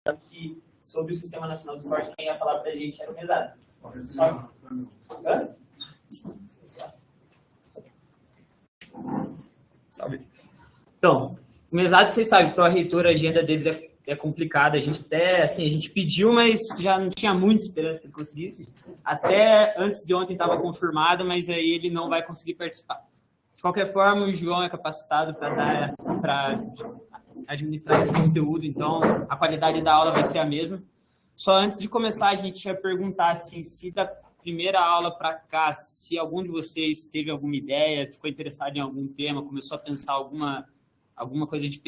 que sobre o Sistema Nacional do Esporte, quem ia falar para a gente era o Mesado. Salve. Então, o Mesado, vocês sabem, para o reitor, a agenda deles é complicada. A gente até, assim, a gente pediu, mas já não tinha muita esperança que ele conseguisse. Até antes de ontem estava confirmado, mas aí ele não vai conseguir participar. De qualquer forma, o João é capacitado para administrar esse conteúdo, então a qualidade da aula vai ser a mesma. Só antes de começar, a gente ia perguntar assim, se da primeira aula para cá, se algum de vocês teve alguma ideia, ficou interessado em algum tema, começou a pensar alguma coisa de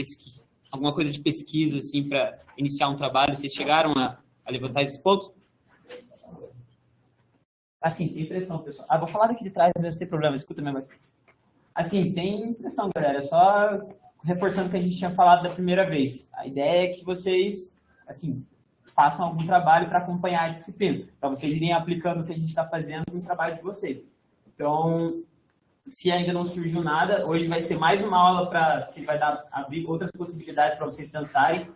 pesquisa, assim, para iniciar um trabalho. Vocês chegaram a levantar esse ponto? Assim, sem pressão, pessoal. Vou falar daqui de trás, não tem problema, escuta minha voz. Assim, sem pressão, galera, só reforçando o que a gente tinha falado da primeira vez. A ideia é que vocês, assim, façam algum trabalho para acompanhar a disciplina, para vocês irem aplicando o que a gente está fazendo no trabalho de vocês. Então, se ainda não surgiu nada, hoje vai ser mais uma aula que vai abrir outras possibilidades para vocês pensarem.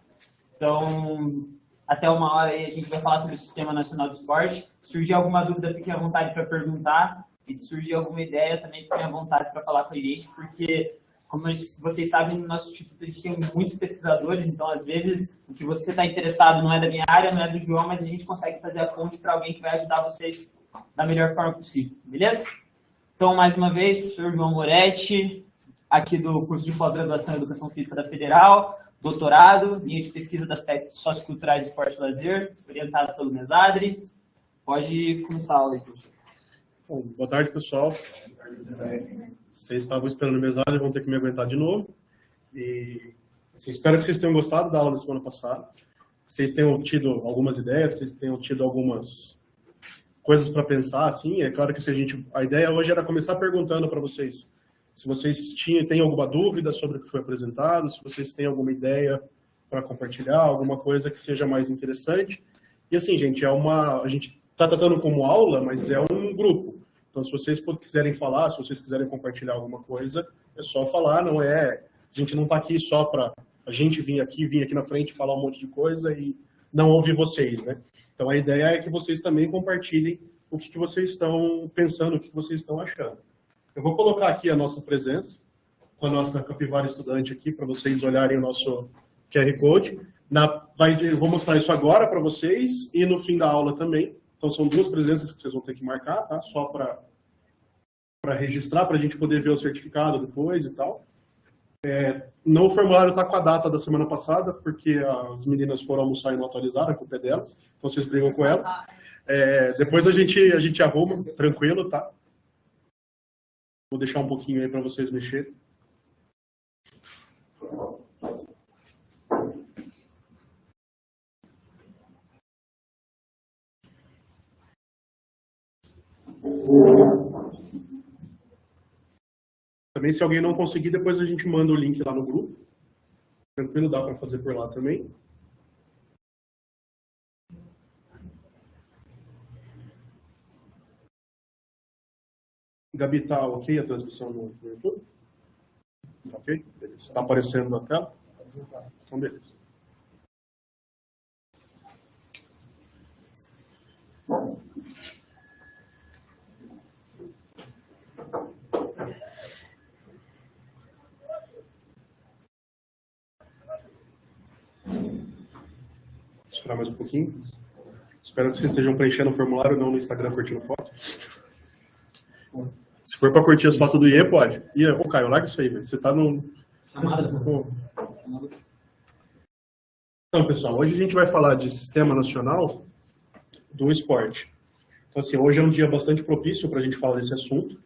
Então, até uma hora aí a gente vai falar sobre o Sistema Nacional do Esporte. Se surgir alguma dúvida, fiquem à vontade para perguntar. E se surgir alguma ideia, também fiquem à vontade para falar com a gente, porque, como vocês sabem, no nosso instituto a gente tem muitos pesquisadores, então, às vezes, o que você está interessado não é da minha área, não é do João, mas a gente consegue fazer a ponte para alguém que vai ajudar vocês da melhor forma possível, beleza? Então, mais uma vez, professor João Moretti, aqui do curso de pós-graduação em Educação Física da Federal, doutorado, linha de pesquisa das técnicas socioculturais de esporte e lazer, orientado pelo Mesadri. Pode começar a aula aí, professor. Bom, boa tarde, pessoal. Vocês estavam esperando o Mesadri, vão ter que me aguentar de novo. E assim, espero que vocês tenham gostado da aula da semana passada. Vocês tenham tido algumas ideias, vocês tenham tido algumas coisas para pensar, assim. É claro que a ideia hoje era começar perguntando para vocês se vocês têm alguma dúvida sobre o que foi apresentado, se vocês têm alguma ideia para compartilhar, alguma coisa que seja mais interessante. E assim, gente, a gente está tratando como aula, mas é um grupo. Então, se vocês quiserem falar, se vocês quiserem compartilhar alguma coisa, é só falar, não é... A gente não está aqui só para a gente vir aqui na frente, falar um monte de coisa e não ouvir vocês, né? Então, a ideia é que vocês também compartilhem o que vocês estão pensando, o que vocês estão achando. Eu vou colocar aqui a nossa presença, com a nossa capivara estudante aqui, para vocês olharem o nosso QR Code. Eu vou mostrar isso agora para vocês e no fim da aula também. Então, são duas presenças que vocês vão ter que marcar, tá? Só para registrar, para a gente poder ver o certificado depois e tal. O formulário está com a data da semana passada, porque as meninas foram almoçar e não atualizaram, a culpa é delas. Então, vocês brigam com elas. Depois a gente arruma, tranquilo, tá? Vou deixar um pouquinho aí para vocês mexerem. Também, se alguém não conseguir, depois a gente manda o link lá no grupo. Tranquilo, dá para fazer por lá também. Gabi, tá ok a transmissão no YouTube? Tá ok? Beleza. Está aparecendo na tela? Então, beleza. Esperar mais um pouquinho. Espero que vocês estejam preenchendo o formulário, não no Instagram curtindo foto. Se for para curtir as fotos do IE, pode. Ô, Caio, larga isso aí, velho. Você tá no... Chamada. Então, pessoal, hoje a gente vai falar de Sistema Nacional do Esporte. Então, assim, hoje é um dia bastante propício para a gente falar desse assunto.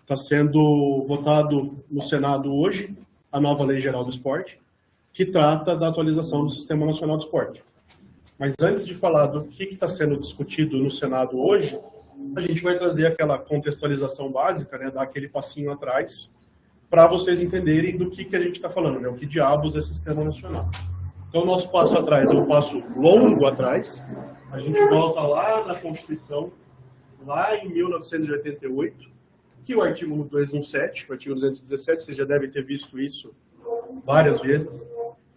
Está sendo votado no Senado hoje a nova Lei Geral do Esporte, que trata da atualização do Sistema Nacional do Esporte. Mas antes de falar do que está sendo discutido no Senado hoje, a gente vai trazer aquela contextualização básica, né, dar aquele passinho atrás, para vocês entenderem do que a gente está falando, né, o que diabos é Sistema Nacional. Então, o nosso passo atrás é um passo longo atrás. A gente volta lá na Constituição, lá em 1988, que o artigo 217, o artigo 217, vocês já devem ter visto isso várias vezes.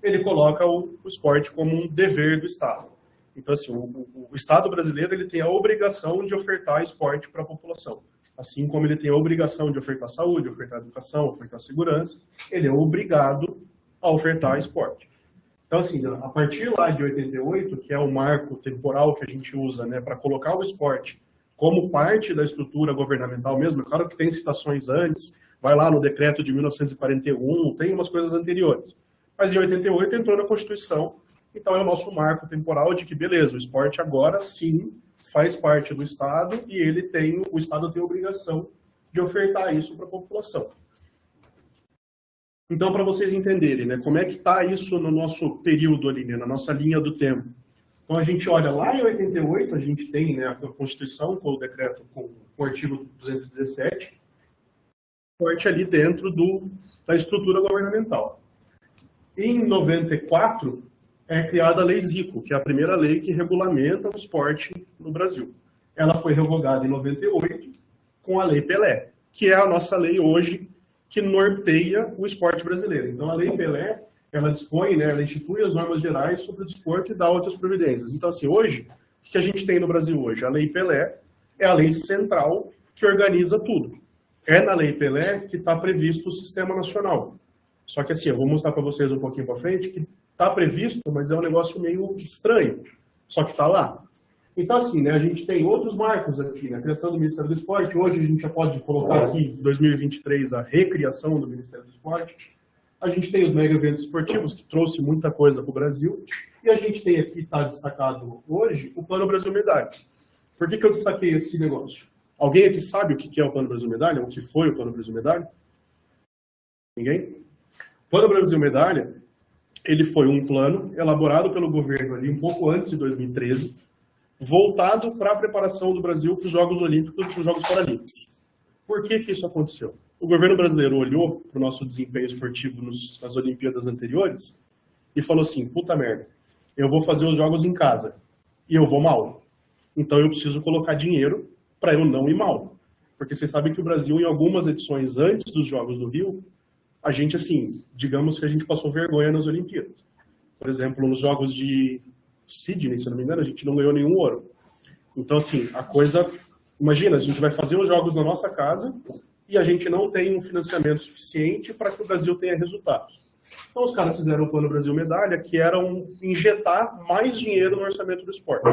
ele coloca o esporte como um dever do Estado. Então, assim, o Estado brasileiro ele tem a obrigação de ofertar esporte para a população. Assim como ele tem a obrigação de ofertar saúde, ofertar educação, ofertar segurança, ele é obrigado a ofertar esporte. Então, assim, a partir lá de 88, que é o marco temporal que a gente usa, né, para colocar o esporte como parte da estrutura governamental mesmo, é claro que tem citações antes, vai lá no decreto de 1941, tem umas coisas anteriores. Mas em 88 entrou na Constituição, então é o nosso marco temporal de que, beleza, o esporte agora sim faz parte do Estado e o Estado tem a obrigação de ofertar isso para a população. Então, para vocês entenderem, né, como é que está isso no nosso período ali, né, na nossa linha do tempo. Então, a gente olha lá em 88, a gente tem, né, a Constituição com o decreto, com o artigo 217, esporte ali dentro da estrutura governamental. Em 94, é criada a Lei Zico, que é a primeira lei que regulamenta o esporte no Brasil. Ela foi revogada em 98 com a Lei Pelé, que é a nossa lei hoje que norteia o esporte brasileiro. Então, a Lei Pelé, ela dispõe, né, ela institui as normas gerais sobre o desporto e dá outras providências. Então, assim, hoje, o que a gente tem no Brasil hoje? A Lei Pelé é a lei central que organiza tudo. É na Lei Pelé que está previsto o Sistema Nacional. Só que, assim, eu vou mostrar para vocês um pouquinho para frente que está previsto, mas é um negócio meio estranho. Só que está lá. Então, assim, né, a gente tem outros marcos aqui, né? A criação do Ministério do Esporte. Hoje a gente já pode colocar aqui, em 2023, a recriação do Ministério do Esporte. A gente tem os mega eventos esportivos, que trouxe muita coisa para o Brasil. E a gente tem aqui, está destacado hoje, o Plano Brasil Medalha. Por que eu destaquei esse negócio? Alguém aqui sabe o que é o Plano Brasil Medalha? O que foi o Plano Brasil Medalha? Ninguém? O Plano Brasil Medalha, ele foi um plano elaborado pelo governo ali um pouco antes de 2013, voltado para a preparação do Brasil para os Jogos Olímpicos e para os Jogos Paralímpicos. Por que isso aconteceu? O governo brasileiro olhou para o nosso desempenho esportivo nas Olimpíadas anteriores e falou assim, puta merda, eu vou fazer os jogos em casa e eu vou mal. Então eu preciso colocar dinheiro para eu não ir mal. Porque vocês sabem que o Brasil, em algumas edições antes dos Jogos do Rio, a gente, assim, digamos que a gente passou vergonha nas Olimpíadas. Por exemplo, nos Jogos de Sydney, se eu não me engano, a gente não ganhou nenhum ouro. Então, assim, a coisa... Imagina, a gente vai fazer os jogos na nossa casa e a gente não tem um financiamento suficiente para que o Brasil tenha resultados. Então, os caras fizeram o Plano Brasil Medalha, que era injetar mais dinheiro no orçamento do esporte,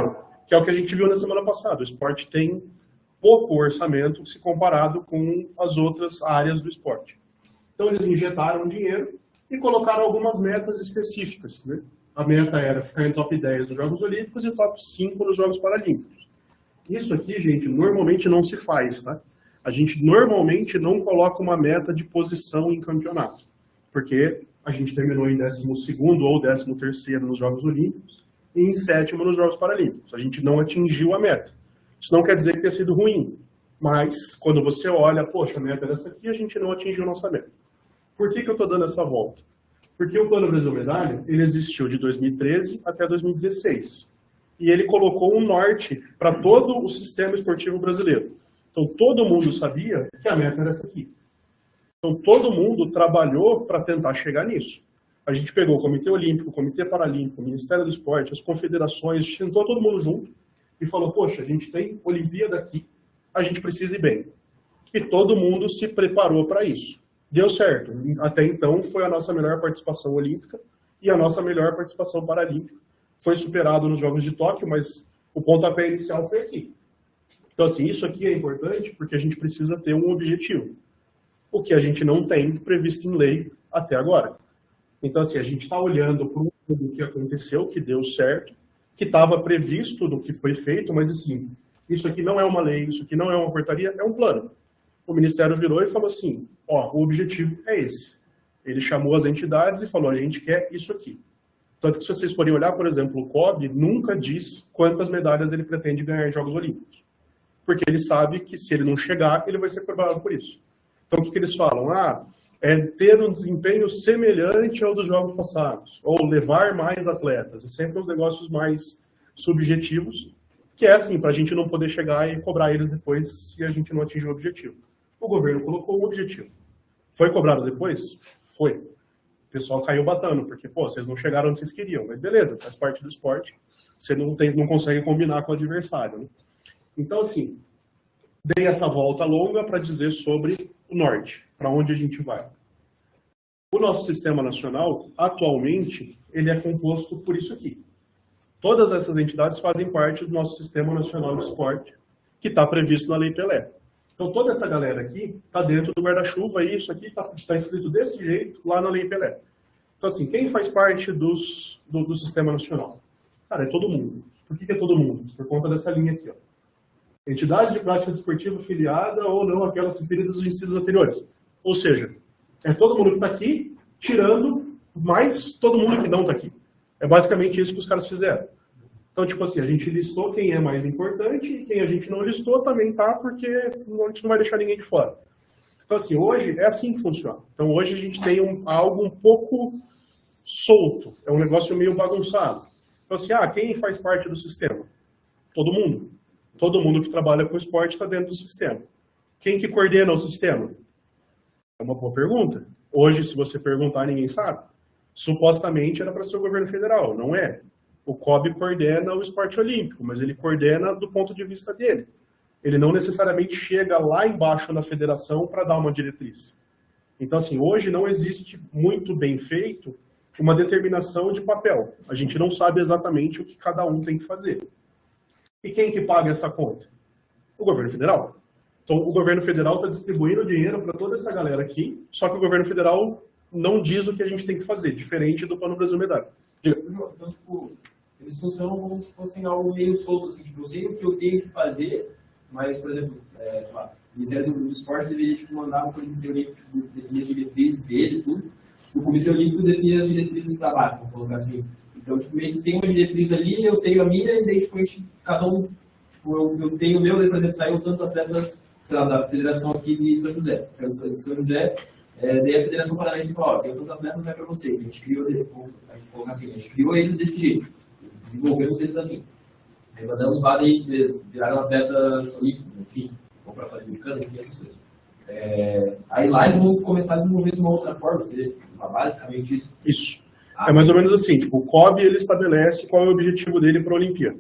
que é o que a gente viu na semana passada. O esporte tem pouco orçamento se comparado com as outras áreas do esporte. Então, eles injetaram dinheiro e colocaram algumas metas específicas, né? A meta era ficar em top 10 nos Jogos Olímpicos e top 5 nos Jogos Paralímpicos. Isso aqui, gente, normalmente não se faz, tá? A gente normalmente não coloca uma meta de posição em campeonato, porque a gente terminou em 12º ou 13º nos Jogos Olímpicos e em 7º nos Jogos Paralímpicos. A gente não atingiu a meta. Isso não quer dizer que tenha sido ruim, mas quando você olha, poxa, a meta era essa aqui, a gente não atingiu a nossa meta. Por que eu estou dando essa volta? Porque o Plano Brasil Medalha, ele existiu de 2013 até 2016. E ele colocou um norte para todo o sistema esportivo brasileiro. Então, todo mundo sabia que a meta era essa aqui. Então, todo mundo trabalhou para tentar chegar nisso. A gente pegou o Comitê Olímpico, o Comitê Paralímpico, o Ministério do Esporte, as confederações, sentou todo mundo junto e falou, poxa, a gente tem Olimpíada aqui, a gente precisa ir bem. E todo mundo se preparou para isso. Deu certo. Até então, foi a nossa melhor participação olímpica e a nossa melhor participação paralímpica. Foi superado nos Jogos de Tóquio, mas o pontapé inicial foi aqui. Então, assim, isso aqui é importante porque a gente precisa ter um objetivo, o que a gente não tem previsto em lei até agora. Então, assim, a gente está olhando para o que aconteceu, que deu certo, que estava previsto no que foi feito, mas, assim, isso aqui não é uma lei, isso aqui não é uma portaria, é um plano. O Ministério virou e falou assim, ó, o objetivo é esse. Ele chamou as entidades e falou, a gente quer isso aqui. Tanto que se vocês forem olhar, por exemplo, o COB nunca diz quantas medalhas ele pretende ganhar em Jogos Olímpicos. Porque ele sabe que se ele não chegar, ele vai ser cobrado por isso. Então, o que eles falam? É ter um desempenho semelhante ao dos jogos passados. Ou levar mais atletas. É sempre uns negócios mais subjetivos, que é assim, para a gente não poder chegar e cobrar eles depois se a gente não atingir o objetivo. O governo colocou um objetivo. Foi cobrado depois? Foi. pessoal caiu batendo, porque, pô, vocês não chegaram onde vocês queriam. Mas beleza, faz parte do esporte. Você não consegue combinar com o adversário, né? Então, assim, dei essa volta longa para dizer sobre o norte, para onde a gente vai. O nosso sistema nacional, atualmente, ele é composto por isso aqui. Todas essas entidades fazem parte do nosso Sistema Nacional de Esporte, que está previsto na Lei Pelé. Então, toda essa galera aqui está dentro do guarda-chuva e isso aqui está escrito desse jeito lá na Lei Pelé. Então, assim, quem faz parte do Sistema Nacional? Cara, é todo mundo. Por que é todo mundo? Por conta dessa linha aqui, ó. Entidade de prática desportiva filiada ou não aquelas referidas dos incisos anteriores. Ou seja, é todo mundo que está aqui, tirando mais todo mundo que não está aqui. É basicamente isso que os caras fizeram. Então, tipo assim, a gente listou quem é mais importante e quem a gente não listou também tá, porque a gente não vai deixar ninguém de fora. Então, assim, hoje é assim que funciona. Então, hoje a gente tem algo um pouco solto. É um negócio meio bagunçado. Então, assim, quem faz parte do sistema? Todo mundo. Todo mundo que trabalha com esporte está dentro do sistema. Quem que coordena o sistema? É uma boa pergunta. Hoje, se você perguntar, ninguém sabe. Supostamente era para ser o governo federal, não é? O COB coordena o esporte olímpico, mas ele coordena do ponto de vista dele. Ele não necessariamente chega lá embaixo na federação para dar uma diretriz. Então, assim, hoje não existe muito bem feito uma determinação de papel. A gente não sabe exatamente o que cada um tem que fazer. E quem que paga essa conta? O governo federal. Então, o governo federal está distribuindo dinheiro para toda essa galera aqui, só que o governo federal não diz o que a gente tem que fazer, diferente do Plano Brasil Medalha. Então, tipo, eles funcionam como se fossem algo meio solto, assim, tipo, eu sei o que eu tenho que fazer, mas, por exemplo, sei lá, o Ministério do Esporte deveria, tipo, mandar o Comitê Olímpico, tipo, definir as diretrizes dele e tudo. O Comitê Olímpico define as diretrizes para baixo, vamos colocar assim. Então, tipo, meio que tem uma diretriz ali, eu tenho a minha, e daí, tipo, cada um, tipo, eu tenho o meu, daí, por exemplo, saiu tantos atletas, sei lá, da federação aqui de São José. Saiu de São José, daí a Federação Paranaense falou, tem tantos atletas, vai para vocês. A gente criou, assim, a gente criou eles desse jeito. Desenvolvemos eles assim. Aí mandamos lá, daí viraram atletas olímpicos, enfim, ou para a Pan-Americana, enfim, essas coisas. Aí lá eles vão começar a desenvolver de uma outra forma, seria basicamente isso. Isso. É mais ou menos assim, tipo, o COB ele estabelece qual é o objetivo dele para a Olimpíada.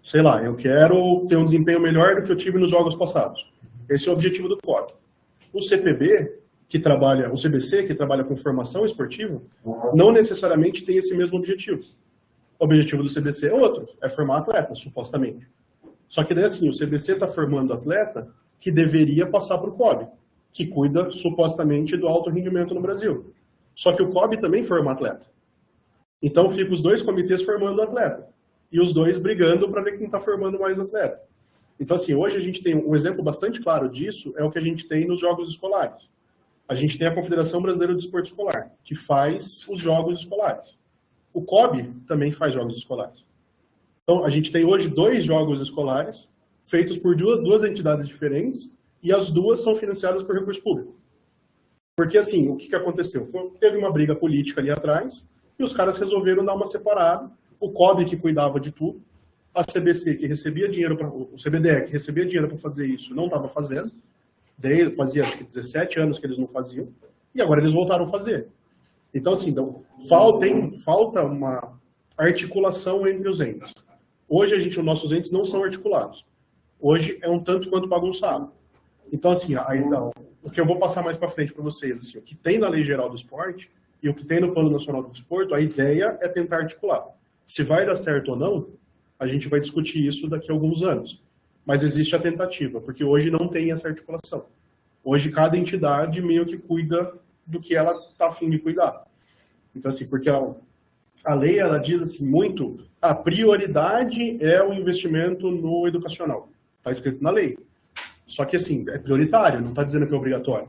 Sei lá, eu quero ter um desempenho melhor do que eu tive nos jogos passados. Esse é o objetivo do COB. O CPB, o CBC, que trabalha com formação esportiva, não necessariamente tem esse mesmo objetivo. O objetivo do CBC é outro, é formar atleta, supostamente. Só que daí assim, o CBC está formando atleta que deveria passar para o COB, que cuida supostamente do alto rendimento no Brasil. Só que o COB também forma atleta. Então fica os dois comitês formando atleta. E os dois brigando para ver quem está formando mais atleta. Então assim, hoje a gente tem um exemplo bastante claro disso, é o que a gente tem nos jogos escolares. A gente tem a Confederação Brasileira do Desporto Escolar, que faz os jogos escolares. O COB também faz jogos escolares. Então, a gente tem hoje 2 jogos escolares, feitos por duas entidades diferentes, e as duas são financiadas por recurso público. Porque, assim, o que aconteceu? Teve uma briga política ali atrás, e os caras resolveram dar uma separada. O COB, que cuidava de tudo, a CBC, que recebia dinheiro, o CBDE, que recebia dinheiro para fazer isso, não estava fazendo. Daí, fazia, acho que 17 anos que eles não faziam, e agora eles voltaram a fazer. Então, assim, falta uma articulação entre os entes. Hoje, os nossos entes não são articulados. Hoje é um tanto quanto bagunçado. Então, assim, o que eu vou passar mais para frente para vocês, assim, o que tem na Lei Geral do Esporte e o que tem no Plano Nacional do Desporto, a ideia é tentar articular. Se vai dar certo ou não, a gente vai discutir isso daqui a alguns anos. Mas existe a tentativa, porque hoje não tem essa articulação. Hoje cada entidade meio que cuida do que ela está a fim de cuidar. Então, assim, porque a lei, ela diz assim, muito, a prioridade é o investimento no educacional. Está escrito na lei. Só que, assim, é prioritário, não está dizendo que é obrigatório.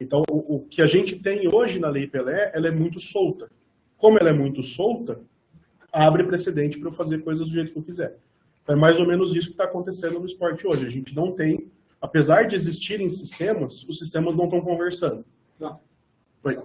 Então, o que a gente tem hoje na Lei Pelé, ela é muito solta. Como ela é muito solta, abre precedente para eu fazer coisas do jeito que eu quiser. Então, é mais ou menos isso que está acontecendo no esporte hoje. A gente não tem, apesar de existirem sistemas, os sistemas não estão conversando. Não. Oi.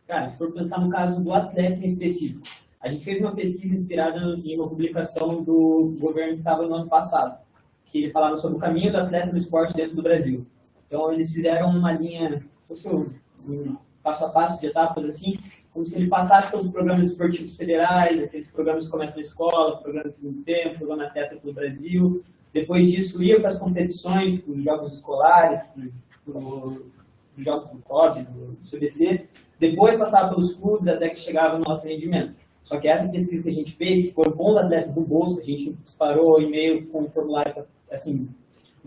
Cara, se for pensar no caso do atleta em específico, a gente fez uma pesquisa inspirada em uma publicação do governo que estava no ano passado, que ele falava sobre o caminho do atleta no esporte dentro do Brasil. Então, eles fizeram uma linha, um passo a passo de etapas, assim, como se ele passasse pelos programas esportivos federais, aqueles programas que começam na escola, programa de segundo tempo, programa Atleta pelo Brasil. Depois disso, ia para as competições, para os jogos escolares, para os jogos do COD, do CBC. Depois passava pelos clubes até que chegava no alto rendimento. Só que essa pesquisa que a gente fez, que foram bons atletas do Bolsa, a gente disparou e-mail com um formulário, assim...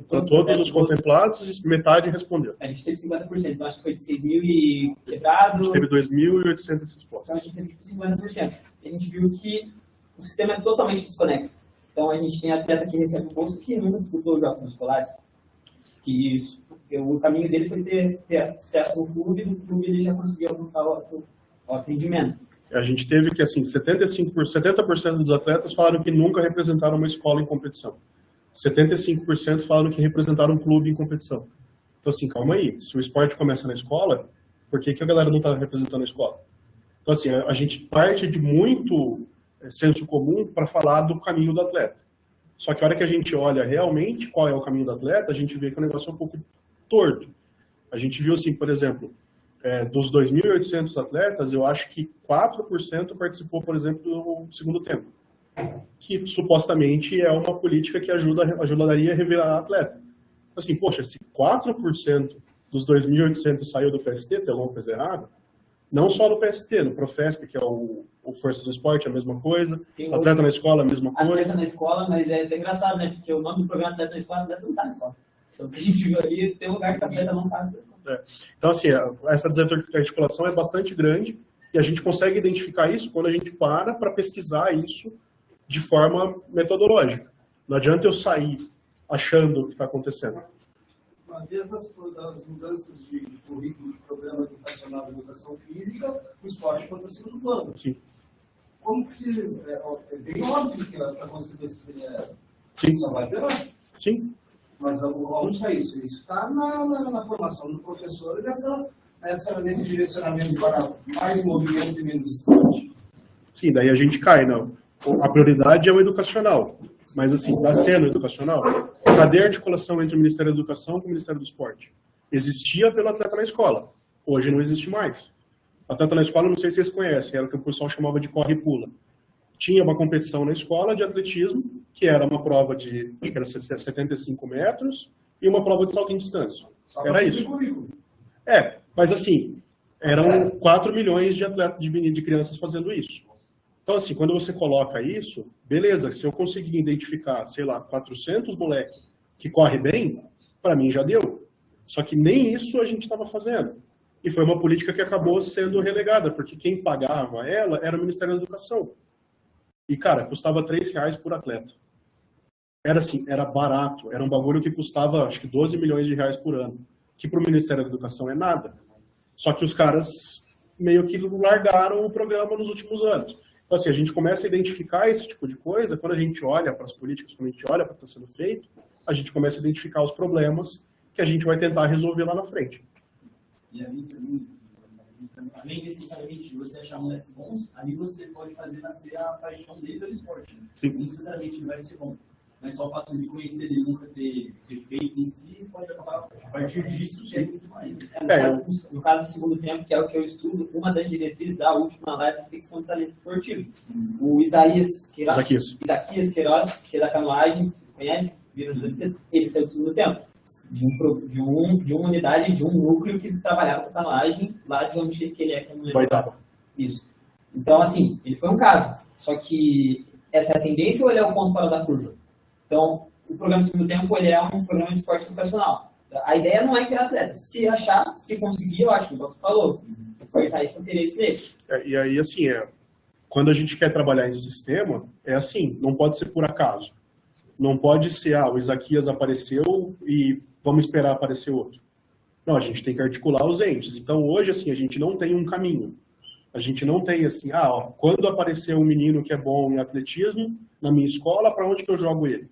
Para todos os contemplados, metade respondeu. A gente teve 50%, então acho que foi de 6 mil e quebrado. A gente teve 2.800 respostas. Então a gente teve tipo 50%. E a gente viu que o sistema é totalmente desconexo. Então a gente tem atleta que recebe o bolso que nunca disputou os jogos escolares. Que isso, o caminho dele foi ter acesso no clube, e do clube ele já conseguiu alcançar o atendimento. A gente teve que, assim, 70% dos atletas falaram que nunca representaram uma escola em competição. 75% falaram que representaram um clube em competição. Então, assim, calma aí. Se o esporte começa na escola, por que a galera não está representando a escola? Então, assim, a gente parte de muito senso comum para falar do caminho do atleta. Só que a hora que a gente olha realmente qual é o caminho do atleta, a gente vê que o negócio é um pouco torto. A gente viu, assim, por exemplo, dos 2.800 atletas, eu acho que 4% participou, por exemplo, do segundo tempo. Que supostamente é uma política que ajudaria a revelar atleta. Assim, poxa, se 4% dos 2.800 saiu do PST, tem alguma coisa errada? Não só no PST, no Profesp, que é o Força do Esporte, a mesma coisa. Atleta na escola, a mesma coisa. Atleta na escola, mas é engraçado, né? Porque o nome do programa Atleta na Escola, atleta não está na escola. Então, o que a gente viu ali, tem um lugar que a atleta não passa na escola. Então, assim, essa desarticulação é bastante grande e a gente consegue identificar isso quando a gente para pesquisar isso de forma metodológica. Não adianta eu sair achando o que está acontecendo. Desde as mudanças de currículo de programa educacional de educação física, o esporte foi para o segundo plano. Sim. Como que se... É bem óbvio que a consequência seria essa. Sim. Só vai piorar. Sim. Mas onde está isso? Isso está na formação do professor e nesse direcionamento para mais movimento e menos esporte. Sim, daí a gente cai, não. A prioridade é o educacional. Mas, assim, está sendo educacional. Cadê a articulação entre o Ministério da Educação e o Ministério do Esporte? Existia pelo atleta na escola. Hoje não existe mais. Atleta na escola, não sei se vocês conhecem, era o que o pessoal chamava de corre e pula. Tinha uma competição na escola de atletismo, que era uma prova de, acho que era 75 metros, e uma prova de salto em distância. Era isso. Mas assim, eram 4 milhões de atletas, de crianças fazendo isso. Então, assim, quando você coloca isso, beleza, se eu conseguir identificar, sei lá, 400 moleques que correm bem, para mim já deu. Só que nem isso a gente estava fazendo. E foi uma política que acabou sendo relegada, porque quem pagava ela era o Ministério da Educação. E, cara, custava R$3 por atleta. Era assim, era barato. Era um bagulho que custava, acho que 12 milhões de reais por ano. Que para o Ministério da Educação é nada. Só que os caras meio que largaram o programa nos últimos anos. Então, assim, a gente começa a identificar esse tipo de coisa, quando a gente olha para as políticas, quando a gente olha para o que está sendo feito, a gente começa a identificar os problemas que a gente vai tentar resolver lá na frente. E ali também, além necessariamente de você achar moleques bons, ali você pode fazer nascer a paixão dele pelo esporte. Sim. Não necessariamente ele vai ser bom. Mas só o fato de conhecer ele nunca ter feito em si, pode acabar a partir disso ser muito mais. No caso do segundo tempo, que é o que eu estudo, uma das diretrizes, a última lá, é a detecção de talento esportivo. O Isaquias Queiroz, que é da canoagem, vocês conhecem? Ele saiu do segundo tempo. De uma unidade, de um núcleo que trabalhava com canoagem, lá de onde que ele é, que eu não lembro. Baitaba. Isso. Então, assim, ele foi um caso. Só que essa é a tendência ou ele é o ponto fora da curva? Então, o programa de segundo tempo, ele é um programa de esporte educacional. A ideia não é criar atleta. Se achar, se conseguir, eu acho, como você falou. Pode estar esse interesse nele. E aí, assim, quando a gente quer trabalhar em sistema, é assim, não pode ser por acaso. Não pode ser, o Isaquias apareceu e vamos esperar aparecer outro. Não, a gente tem que articular os entes. Então, hoje, assim, a gente não tem um caminho. A gente não tem, assim, quando aparecer um menino que é bom em atletismo, na minha escola, para onde que eu jogo ele?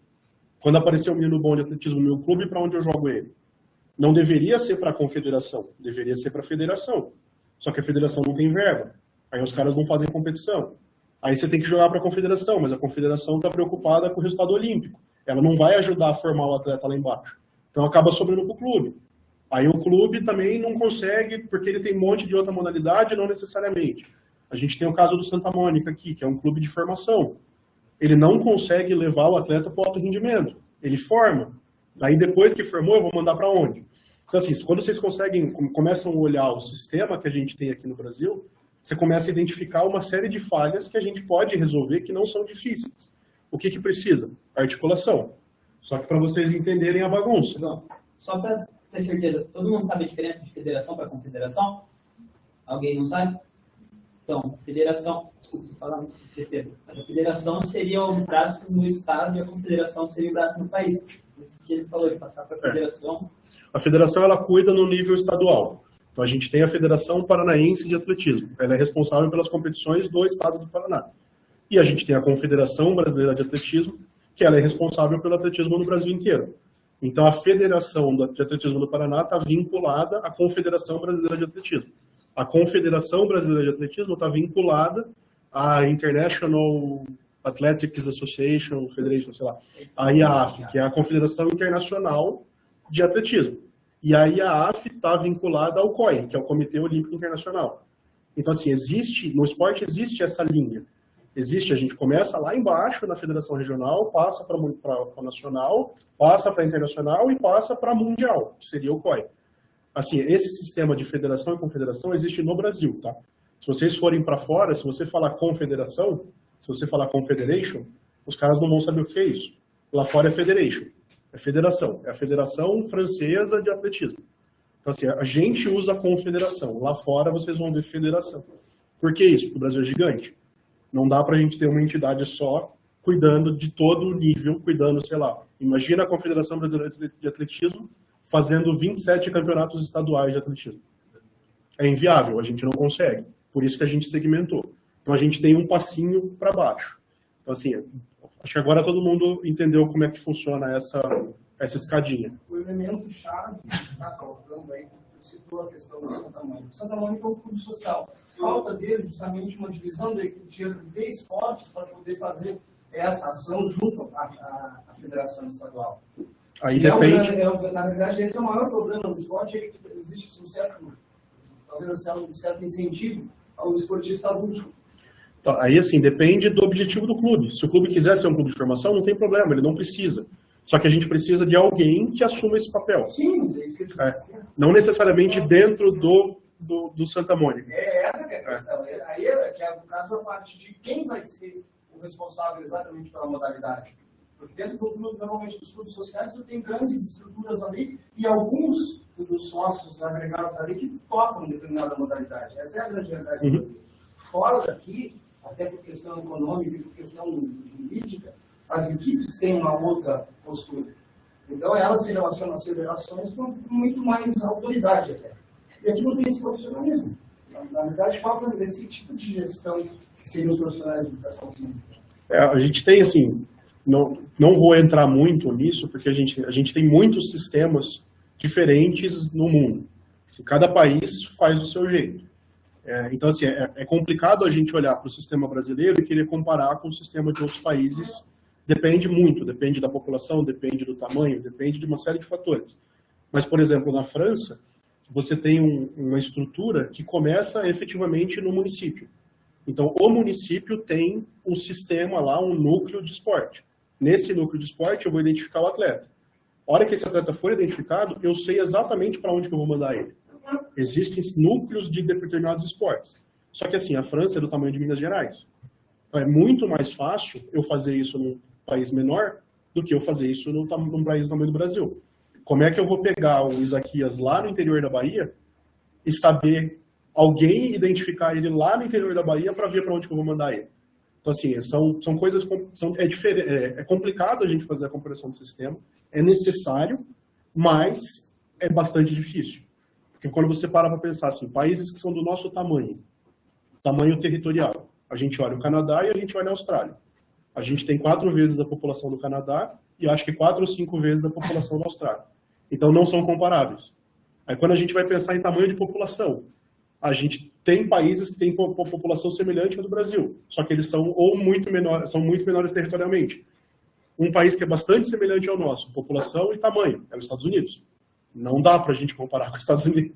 Quando aparecer um menino bom de atletismo no meu clube, para onde eu jogo ele? Não deveria ser para a confederação, deveria ser para a federação. Só que a federação não tem verba. Aí os caras não fazem competição. Aí você tem que jogar para a confederação, mas a confederação está preocupada com o resultado olímpico. Ela não vai ajudar a formar o atleta lá embaixo. Então acaba sobrando para o clube. Aí o clube também não consegue, porque ele tem um monte de outra modalidade, não necessariamente. A gente tem o caso do Santa Mônica aqui, que é um clube de formação. Ele não consegue levar o atleta para o alto rendimento. Ele forma. Aí depois que formou, eu vou mandar para onde? Então, assim, quando vocês começam a olhar o sistema que a gente tem aqui no Brasil, você começa a identificar uma série de falhas que a gente pode resolver que não são difíceis. O que precisa? Articulação. Só que para vocês entenderem a bagunça. Não, só para ter certeza, todo mundo sabe a diferença de federação para confederação? Alguém não sabe? Então, federação, desculpa se falar besteira, mas a federação seria o braço no estado e a confederação seria o braço no país. Isso que ele falou, de passar para a federação. A federação, ela cuida no nível estadual. Então, a gente tem a Federação Paranaense de Atletismo. Ela é responsável pelas competições do estado do Paraná. E a gente tem a Confederação Brasileira de Atletismo, que ela é responsável pelo atletismo no Brasil inteiro. Então, a Federação de Atletismo do Paraná está vinculada à Confederação Brasileira de Atletismo. A Confederação Brasileira de Atletismo está vinculada à International Athletics Association, Federation, sei lá, a IAAF, que é a Confederação Internacional de Atletismo. E a IAAF está vinculada ao COI, que é o Comitê Olímpico Internacional. Então, assim, no esporte existe essa linha. A gente começa lá embaixo, na Federação Regional, passa para a Nacional, passa para a Internacional e passa para a Mundial, que seria o COI. Assim, esse sistema de federação e confederação existe no Brasil, tá? Se vocês forem para fora, se você falar confederação, se você falar confederation, os caras não vão saber o que é isso. Lá fora é federation, é federação, é a Federação Francesa de Atletismo. Então, assim, a gente usa confederação, lá fora vocês vão ver federação. Por que isso? Porque o Brasil é gigante. Não dá para a gente ter uma entidade só cuidando de todo o nível, cuidando, sei lá. Imagina a Confederação Brasileira de Atletismo fazendo 27 campeonatos estaduais de atletismo. É inviável, a gente não consegue. Por isso que a gente segmentou. Então a gente tem um passinho para baixo. Então, assim, acho que agora todo mundo entendeu como é que funciona essa escadinha. O elemento-chave que está faltando aí, você citou a questão do Santa Mônica. O Santa Mônica é um clube social. Falta dele justamente uma divisão de esportes para poder fazer essa ação junto à Federação Estadual. Aí depende. Na verdade, esse é o maior problema no esporte, é que existe um certo incentivo ao esportista adulto. Então, aí, assim, depende do objetivo do clube. Se o clube quiser ser um clube de formação, não tem problema, ele não precisa. Só que a gente precisa de alguém que assuma esse papel. Sim, é isso que eu disse. Não necessariamente dentro do Santa Mônica. É essa que é a questão. Aí é que, no caso, a parte de quem vai ser o responsável exatamente pela modalidade. Porque dentro do clube, normalmente, dos clubes sociais, tu tem grandes estruturas ali e alguns dos sócios agregados ali que tocam determinada modalidade. Essa é a grande realidade do Brasil. Fora daqui, até por questão econômica e por questão jurídica, as equipes têm uma outra postura. Então, elas se relacionam às federações com muito mais autoridade até. E aqui não tem esse profissionalismo. Na verdade, falta esse tipo de gestão que seriam os profissionais de educação física. A gente tem, assim, não vou entrar muito nisso, porque a gente tem muitos sistemas diferentes no mundo. Assim, cada país faz do seu jeito. Então, assim, é complicado a gente olhar para o sistema brasileiro e querer comparar com o sistema de outros países. Depende muito, depende da população, depende do tamanho, depende de uma série de fatores. Mas, por exemplo, na França, você tem uma estrutura que começa efetivamente no município. Então, o município tem um sistema lá, um núcleo de esporte. Nesse núcleo de esporte, eu vou identificar o atleta. A hora que esse atleta for identificado, eu sei exatamente para onde que eu vou mandar ele. Existem núcleos de determinados esportes. Só que, assim, a França é do tamanho de Minas Gerais. Então, é muito mais fácil eu fazer isso num país menor do que eu fazer isso num país do tamanho do Brasil. Como é que eu vou pegar o Isaquias lá no interior da Bahia e saber alguém identificar ele lá no interior da Bahia para ver para onde que eu vou mandar ele? Então, assim, são coisas... É complicado a gente fazer a comparação do sistema, é necessário, mas é bastante difícil. Porque quando você para pensar, assim, países que são do nosso tamanho territorial, a gente olha o Canadá e a gente olha a Austrália. A gente tem 4 vezes a população do Canadá e acho que 4 ou 5 vezes a população da Austrália. Então, não são comparáveis. Aí, quando a gente vai pensar em tamanho de população, a gente tem países que têm população semelhante à do Brasil, só que eles são muito menores territorialmente. Um país que é bastante semelhante ao nosso, população e tamanho, é os Estados Unidos. Não dá para a gente comparar com os Estados Unidos.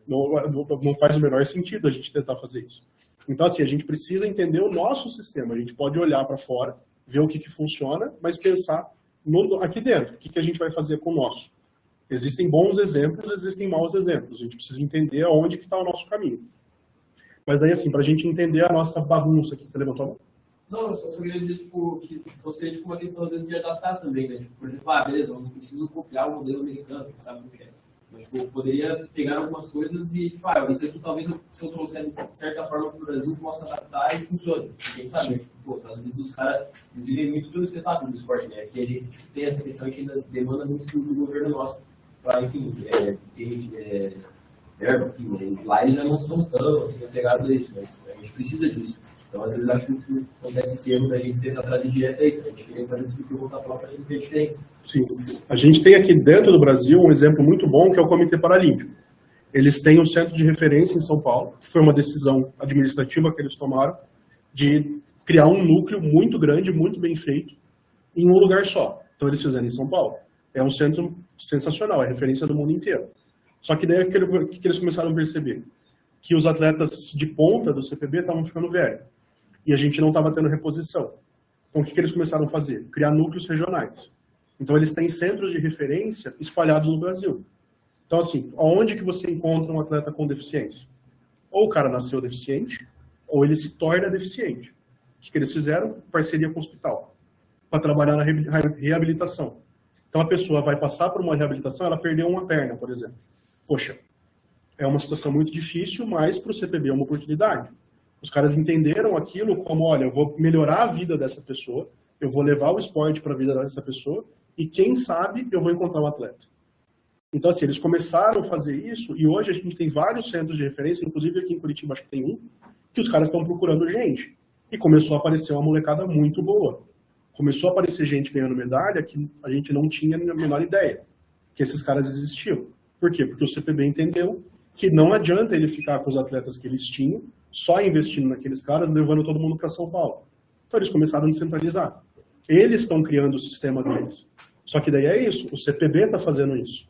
Não faz o menor sentido a gente tentar fazer isso. Então, assim, a gente precisa entender o nosso sistema. A gente pode olhar para fora, ver o que funciona, mas pensar aqui dentro, o que a gente vai fazer com o nosso. Existem bons exemplos, existem maus exemplos. A gente precisa entender aonde que está o nosso caminho. Mas daí, assim, para a gente entender a nossa bagunça aqui, você levantou a mão? Não, eu só queria dizer, tipo, que seria tipo, uma questão, às vezes, de adaptar também, né? Tipo, por exemplo, beleza, eu não preciso copiar o modelo americano, quem sabe o que é. Mas, tipo, eu poderia pegar algumas coisas e, tipo, isso aqui talvez, se eu trouxer de certa forma para o Brasil, possa adaptar e funcione. Quem sabe, tipo, pô, os Estados Unidos, os caras, eles vivem muito do espetáculo do esporte, né? Aqui a gente tipo, tem essa questão que ainda demanda muito do governo nosso, para, enfim, ter verba, enfim, né? Lá eles já não são tão, assim, apegados a isso, mas a gente precisa disso. Então, às vezes, acho que o que acontece esse erro da gente tentar trazer direto é isso. A gente queria fazer tudo que o voltar para ser diferente. Sim. A gente tem aqui dentro do Brasil um exemplo muito bom, que é o Comitê Paralímpico. Eles têm um centro de referência em São Paulo, que foi uma decisão administrativa que eles tomaram, de criar um núcleo muito grande, muito bem feito, em um lugar só. Então, eles fizeram em São Paulo. É um centro sensacional, é referência do mundo inteiro. Só que daí, o que eles começaram a perceber? Que os atletas de ponta do CPB estavam ficando velhos. E a gente não estava tendo reposição. Então, o que eles começaram a fazer? Criar núcleos regionais. Então, eles têm centros de referência espalhados no Brasil. Então, assim, onde que você encontra um atleta com deficiência? Ou o cara nasceu deficiente, ou ele se torna deficiente. O que eles fizeram? Parceria com o hospital, para trabalhar na reabilitação. Então, a pessoa vai passar por uma reabilitação, ela perdeu uma perna, por exemplo. Poxa, é uma situação muito difícil, mas para o CPB é uma oportunidade. Os caras entenderam aquilo como, olha, eu vou melhorar a vida dessa pessoa, eu vou levar o esporte para a vida dessa pessoa, e quem sabe eu vou encontrar um atleta. Então, assim, eles começaram a fazer isso, e hoje a gente tem vários centros de referência, inclusive aqui em Curitiba acho que tem um, que os caras estão procurando gente. E começou a aparecer uma molecada muito boa. Começou a aparecer gente ganhando medalha que a gente não tinha a menor ideia que esses caras existiam. Por quê? Porque o CPB entendeu que não adianta ele ficar com os atletas que eles tinham, só investindo naqueles caras, levando todo mundo para São Paulo. Então eles começaram a descentralizar. Eles estão criando o sistema deles. Só que daí é isso, o CPB está fazendo isso.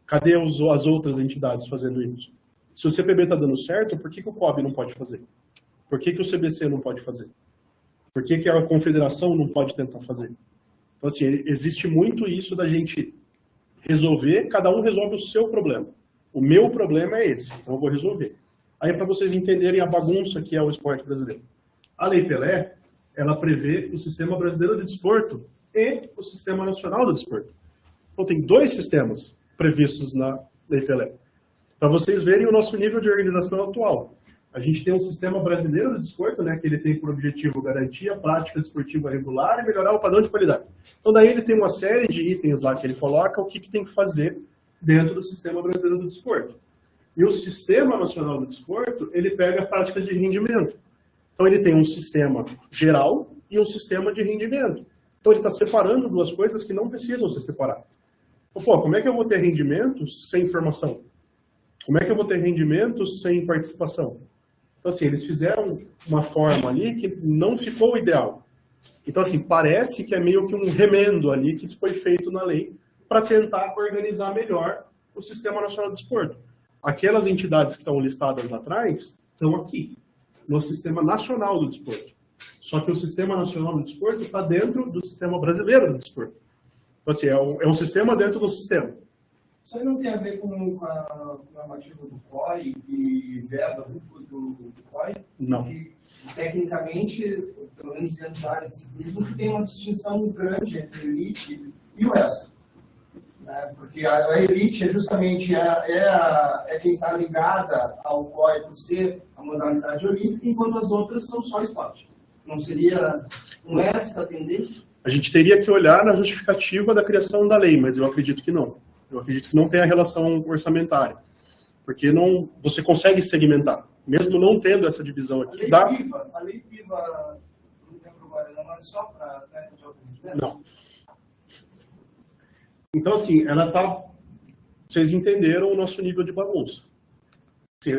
Cadê as outras entidades fazendo isso? Se o CPB está dando certo, por que o COB não pode fazer? Por que o CBC não pode fazer? Por que a confederação não pode tentar fazer? Então, assim, existe muito isso da gente resolver, cada um resolve o seu problema. O meu problema é esse, então eu vou resolver. Aí, para vocês entenderem a bagunça que é o esporte brasileiro. A Lei Pelé, ela prevê o Sistema Brasileiro de Desporto e o Sistema Nacional do Desporto. Então, tem dois sistemas previstos na Lei Pelé. Para vocês verem o nosso nível de organização atual. A gente tem um Sistema Brasileiro de Desporto, né, que ele tem por objetivo garantir a prática desportiva regular e melhorar o padrão de qualidade. Então, daí ele tem uma série de itens lá que ele coloca o que tem que fazer dentro do Sistema Brasileiro do Desporto. E o Sistema Nacional do Desporto, ele pega a prática de rendimento. Então, ele tem um sistema geral e um sistema de rendimento. Então, ele está separando duas coisas que não precisam ser separadas. Então, como é que eu vou ter rendimento sem formação? Como é que eu vou ter rendimento sem participação? Então, assim, eles fizeram uma forma ali que não ficou ideal. Então, assim, parece que é meio que um remendo ali que foi feito na lei para tentar organizar melhor o Sistema Nacional do Desporto. Aquelas entidades que estão listadas lá atrás estão aqui, no Sistema Nacional do Desporto. Só que o Sistema Nacional do Desporto está dentro do Sistema Brasileiro do Desporto. Então, assim, é um sistema dentro do sistema. Isso aí não tem a ver com a normativa do COI e verba do COI? Não. Que, tecnicamente, pelo menos dentro da área de ciclismo, tem uma distinção grande entre a elite e o resto. Né? Porque a elite é justamente quem está ligada ao COI por ser a modalidade olímpica, enquanto as outras são só esporte. Não seria essa a tendência? A gente teria que olhar na justificativa da criação da lei, mas eu acredito que não. Eu acredito que não tem a relação orçamentária. Porque não, você consegue segmentar. Mesmo não tendo essa divisão aqui, a lei PIVA não tem problema, não é só para atleta de alto rendimento? Não. Então, assim, ela tá... Vocês entenderam o nosso nível de bagunça. Assim,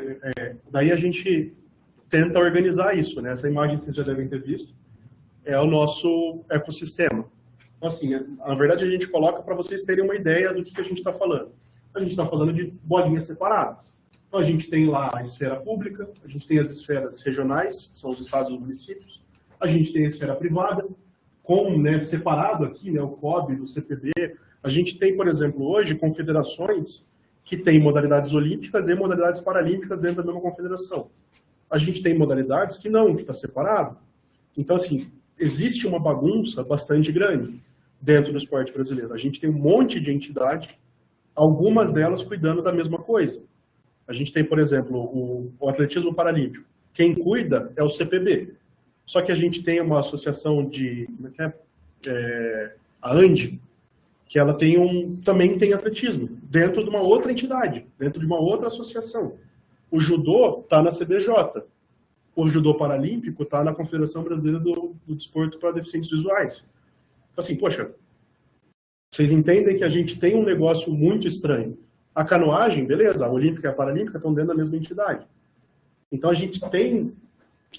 daí a gente tenta organizar isso, né? Essa imagem vocês já devem ter visto. É o nosso ecossistema. Então, assim, na verdade, a gente coloca para vocês terem uma ideia do que a gente está falando. a gente está falando de bolinhas separadas. Então, a gente tem lá a esfera pública, a gente tem as esferas regionais, que são os estados e os municípios, a gente tem a esfera privada, com, né, separado aqui, né, o COB do CPB. A gente tem, por exemplo, hoje, confederações que têm modalidades olímpicas e modalidades paralímpicas dentro da mesma confederação. A gente tem modalidades que não, que está separado. Então, assim, existe uma bagunça bastante grande dentro do esporte brasileiro. A gente tem um monte de entidade, algumas delas cuidando da mesma coisa. A gente tem, por exemplo, o atletismo paralímpico. Quem cuida é o CPB. Só que a gente tem uma associação de... Como é que é? A ANDI, que ela também tem atletismo, dentro de uma outra entidade, dentro de uma outra associação. O judô está na CBJ. O judô paralímpico está na Confederação Brasileira do Desporto para Deficientes Visuais. Então, assim, poxa, vocês entendem que a gente tem um negócio muito estranho. A canoagem, beleza, a olímpica e a paralímpica estão dentro da mesma entidade. Então, a gente tem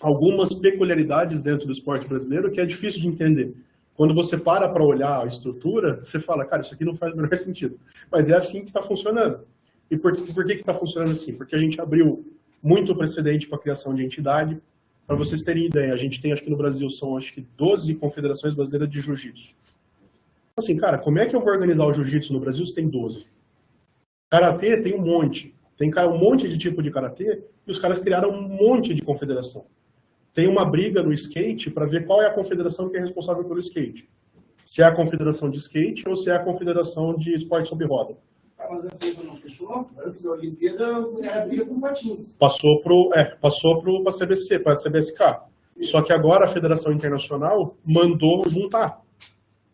algumas peculiaridades dentro do esporte brasileiro que é difícil de entender. Quando você para olhar a estrutura, você fala, cara, isso aqui não faz o menor sentido. Mas é assim que está funcionando. E por que está funcionando assim? Porque a gente abriu muito precedente para a criação de entidade. Para vocês terem ideia, a gente tem, acho que no Brasil, são acho que 12 confederações brasileiras de jiu-jitsu. Assim, cara, como é que eu vou organizar o jiu-jitsu no Brasil se tem 12? Karatê tem um monte. Tem um monte de tipo de karatê e os caras criaram um monte de confederação. Tem uma briga no skate para ver qual é a confederação que é responsável pelo skate. Se é a confederação de skate ou se é a confederação de esporte sob roda. Mas assim, não fechou? Antes da Olimpíada, era briga com patins. Passou para a CBC, para a CBSK. Isso. Só que agora a Federação Internacional mandou juntar.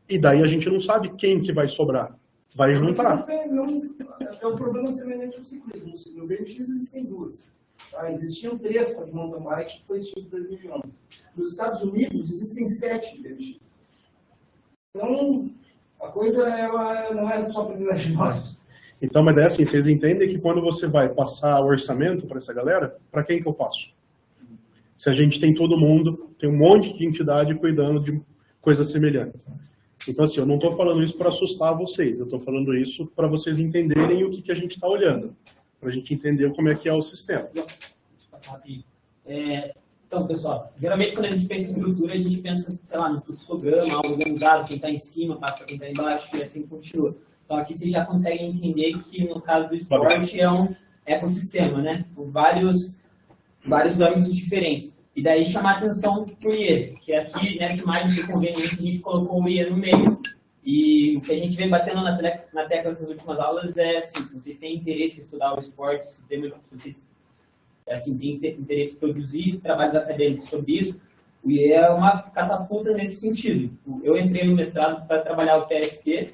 E daí a gente não sabe quem que vai sobrar. Vai juntar. É um problema semelhante ao ciclismo. No BMX existem duas. Existiam 3 de mountain bike, que foi extinto em 2011. Nos Estados Unidos existem 7 de BMX. Então, a coisa ela não é só privilégio nosso. Então, mas é assim, vocês entendem que quando você vai passar o orçamento para essa galera, para quem que eu passo? Se a gente tem todo mundo, tem um monte de entidade cuidando de coisas semelhantes. Então, assim, eu não estou falando isso para assustar vocês, eu estou falando isso para vocês entenderem o que a gente está olhando, para a gente entender como é que é o sistema. Deixa eu passar rapidinho. Então, pessoal, geralmente quando a gente pensa em estrutura, a gente pensa, sei lá, no fluxograma, algo organizado, quem está em cima passa para quem está embaixo e assim continua. Então, aqui vocês já conseguem entender que, no caso do esporte, é um ecossistema, né? São vários âmbitos diferentes. E daí chamar a atenção para o IE, que aqui, nessa imagem de conveniência, a gente colocou o IE no meio. E o que a gente vem batendo na tecla nessas últimas aulas é, assim, se vocês têm interesse em estudar o esporte, se vocês têm interesse em produzir trabalhos acadêmicos sobre isso, o IE é uma catapulta nesse sentido. Eu entrei no mestrado para trabalhar o PST,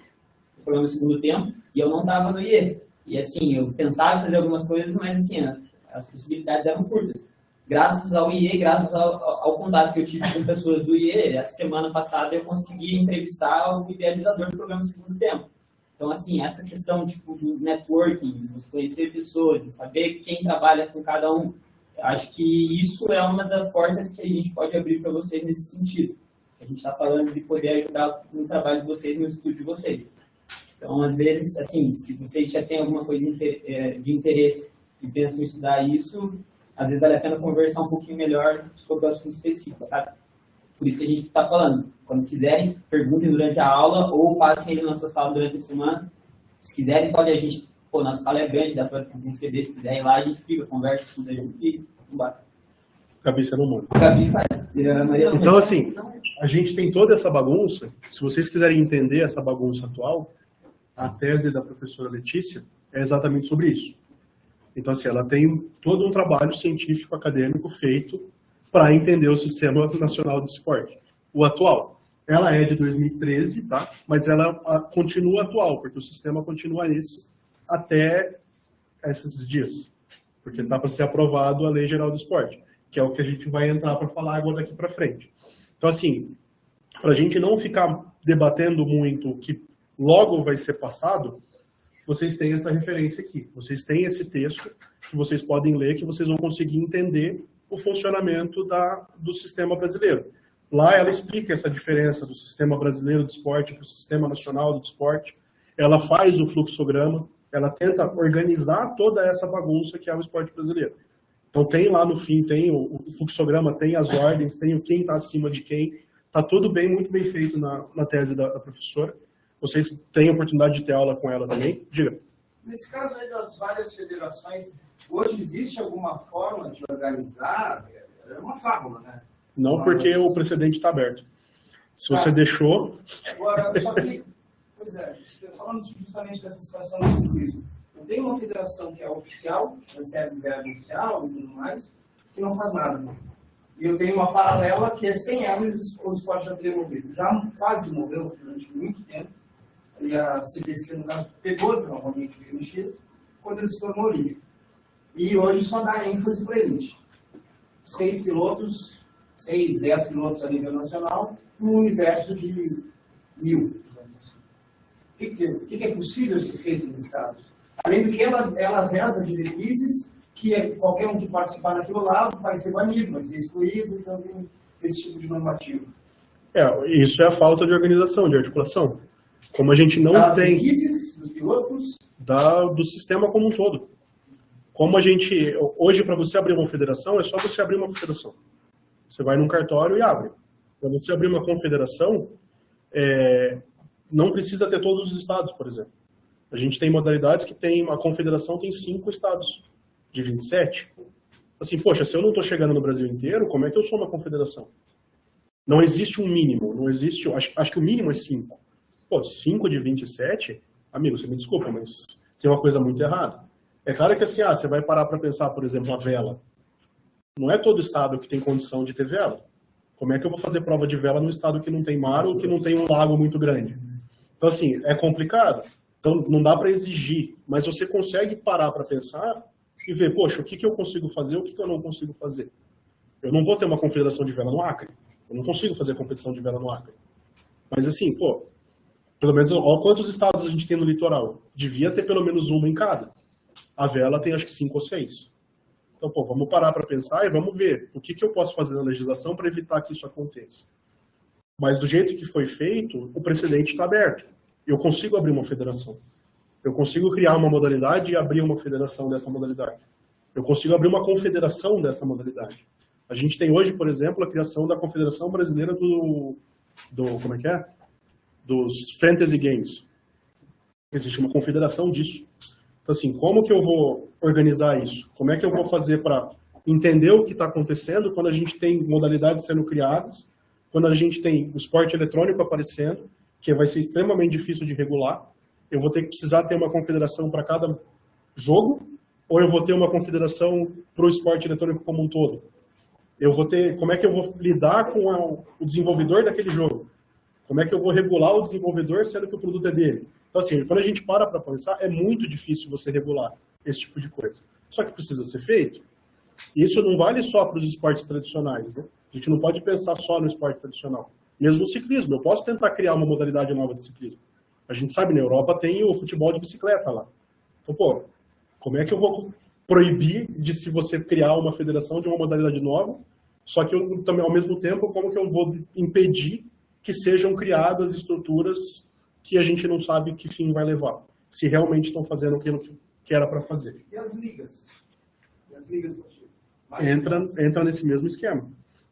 o programa segundo tempo, e eu não estava no IE. E assim, eu pensava em fazer algumas coisas, mas assim, as possibilidades eram curtas. Graças ao IE, graças ao contato que eu tive com pessoas do IE, essa semana passada eu consegui entrevistar o idealizador do programa Segundo Tempo. Então, assim, essa questão tipo, do networking, de você conhecer pessoas, de saber quem trabalha com cada um, eu acho que isso é uma das portas que a gente pode abrir para vocês nesse sentido. A gente está falando de poder ajudar no trabalho de vocês, no estudo de vocês. Então, às vezes, assim, se vocês já têm alguma coisa de interesse e pensam em estudar isso, às vezes vale a pena conversar um pouquinho melhor sobre o assunto específico, sabe? Por isso que a gente está falando. Quando quiserem, perguntem durante a aula ou passem ele na nossa sala durante a semana. Se quiserem, pode a gente... Pô, nossa sala é grande, dá para receber. Se quiserem lá, a gente fica, conversa, estuda junto e embora. Gabi, você não manda. A Gabi faz. Então, assim, a gente tem toda essa bagunça. Se vocês quiserem entender essa bagunça atual, a tese da professora Letícia é exatamente sobre isso. Então, assim, ela tem todo um trabalho científico, acadêmico feito para entender o Sistema Nacional do Esporte, o atual. Ela é de 2013, tá? Mas ela continua atual, porque o sistema continua esse até esses dias. Porque está para ser aprovado a Lei Geral do Esporte, que é o que a gente vai entrar para falar agora daqui para frente. Então, assim, para a gente não ficar debatendo muito o que logo vai ser passado, vocês têm essa referência aqui. Vocês têm esse texto que vocês podem ler, que vocês vão conseguir entender o funcionamento do sistema brasileiro. Lá ela explica essa diferença do sistema brasileiro de esporte para o sistema nacional do esporte. Ela faz o fluxograma, ela tenta organizar toda essa bagunça que é o esporte brasileiro. Então tem lá no fim, tem o fluxograma, tem as ordens, tem o quem está acima de quem. Está tudo bem, muito bem feito na tese da professora. Vocês têm a oportunidade de ter aula com ela também? Diga. Nesse caso aí das várias federações, hoje existe alguma forma de organizar? É uma fórmula, né? Não, porque o precedente está aberto. Se você deixou... Agora, só que, pois é, falando justamente dessa situação do ciclismo, eu tenho uma federação que é oficial, que recebe verbo oficial e tudo mais, que não faz nada. E eu tenho uma paralela que é sem ela o esporte já teria morrido. Já quase morreu durante muito tempo. E a CBC, no caso, pegou novamente o MX quando ele se tornou olímpico. E hoje só dá ênfase para a elite. 6 pilotos, 6, 10 pilotos a nível nacional, num universo de 1000. O que é possível ser feito nesse caso? Além do que ela veza diretrizes que qualquer um que participar naquilo lá vai ser banido, vai ser excluído, então tem esse tipo de normativo. Isso é a falta de organização, de articulação. Como a gente não das tem... equipes, dos pilotos... do sistema como um todo. Como a gente... Hoje, para você abrir uma federação, é só você abrir uma federação. Você vai num cartório e abre. Para você abrir uma confederação, não precisa ter todos os estados, por exemplo. A gente tem modalidades que tem... A confederação tem 5 estados, de 27. Assim, poxa, se eu não estou chegando no Brasil inteiro, como é que eu sou uma confederação? Não existe um mínimo. Não existe... Acho que o mínimo é 5. Pô, 5 de 27, amigo, você me desculpa, mas tem uma coisa muito errada. É claro que assim, você vai parar para pensar, por exemplo, a vela. Não é todo estado que tem condição de ter vela. Como é que eu vou fazer prova de vela num estado que não tem mar ou que não tem um lago muito grande? Então, assim, é complicado. Então, não dá para exigir, mas você consegue parar para pensar e ver, poxa, o que eu consigo fazer, o que eu não consigo fazer. Eu não vou ter uma confederação de vela no Acre. Eu não consigo fazer competição de vela no Acre. Mas assim, pô, pelo menos, olha quantos estados a gente tem no litoral. Devia ter pelo menos uma em cada. A vela tem acho que 5 ou 6. Então, pô, vamos parar para pensar e vamos ver o que eu posso fazer na legislação para evitar que isso aconteça. Mas do jeito que foi feito, o precedente está aberto. Eu consigo abrir uma federação. Eu consigo criar uma modalidade e abrir uma federação dessa modalidade. Eu consigo abrir uma confederação dessa modalidade. A gente tem hoje, por exemplo, a criação da Confederação Brasileira como é que é? Dos Fantasy Games. Existe uma confederação disso. Então, assim, como que eu vou organizar isso? Como é que eu vou fazer para entender o que está acontecendo quando a gente tem modalidades sendo criadas, quando a gente tem o esporte eletrônico aparecendo, que vai ser extremamente difícil de regular? Eu vou ter que precisar ter uma confederação para cada jogo, ou eu vou ter uma confederação para o esporte eletrônico como um todo? Como é que eu vou lidar com o desenvolvedor daquele jogo? Como é que eu vou regular o desenvolvedor sendo que o produto é dele? Então, assim, quando a gente para pensar, é muito difícil você regular esse tipo de coisa. Só que precisa ser feito. E isso não vale só para os esportes tradicionais, né? A gente não pode pensar só no esporte tradicional. Mesmo o ciclismo, eu posso tentar criar uma modalidade nova de ciclismo. A gente sabe, na Europa tem o futebol de bicicleta lá. Então, pô, como é que eu vou proibir de se você criar uma federação de uma modalidade nova, só que eu também, ao mesmo tempo, como que eu vou impedir que sejam criadas estruturas que a gente não sabe que fim vai levar, se realmente estão fazendo aquilo que era para fazer. E as ligas? Entra nesse mesmo esquema.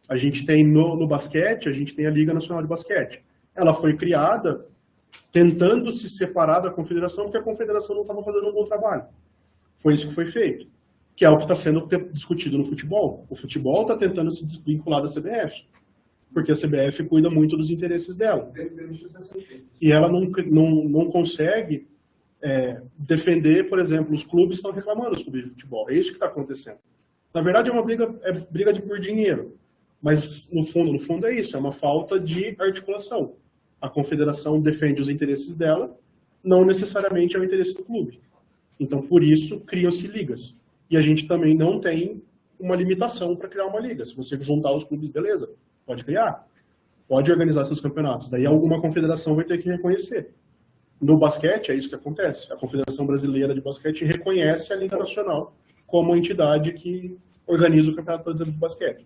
A gente tem no basquete, a gente tem a Liga Nacional de Basquete. Ela foi criada tentando se separar da confederação, porque a confederação não estava fazendo um bom trabalho. Foi isso que foi feito, que é o que está sendo discutido no futebol. O futebol está tentando se desvincular da CBF, porque a CBF cuida muito dos interesses dela. E ela não consegue defender, por exemplo, os clubes estão reclamando dos clubes de futebol. É isso que está acontecendo. Na verdade, é uma briga por dinheiro. Mas, no fundo, é isso. É uma falta de articulação. A confederação defende os interesses dela, não necessariamente é o interesse do clube. Então, por isso, criam-se ligas. E a gente também não tem uma limitação para criar uma liga. Se você juntar os clubes, beleza, pode criar. Pode organizar seus campeonatos. Daí alguma confederação vai ter que reconhecer. No basquete, é isso que acontece. A Confederação Brasileira de Basquete reconhece a Liga Nacional como entidade que organiza o Campeonato Brasileiro de Basquete.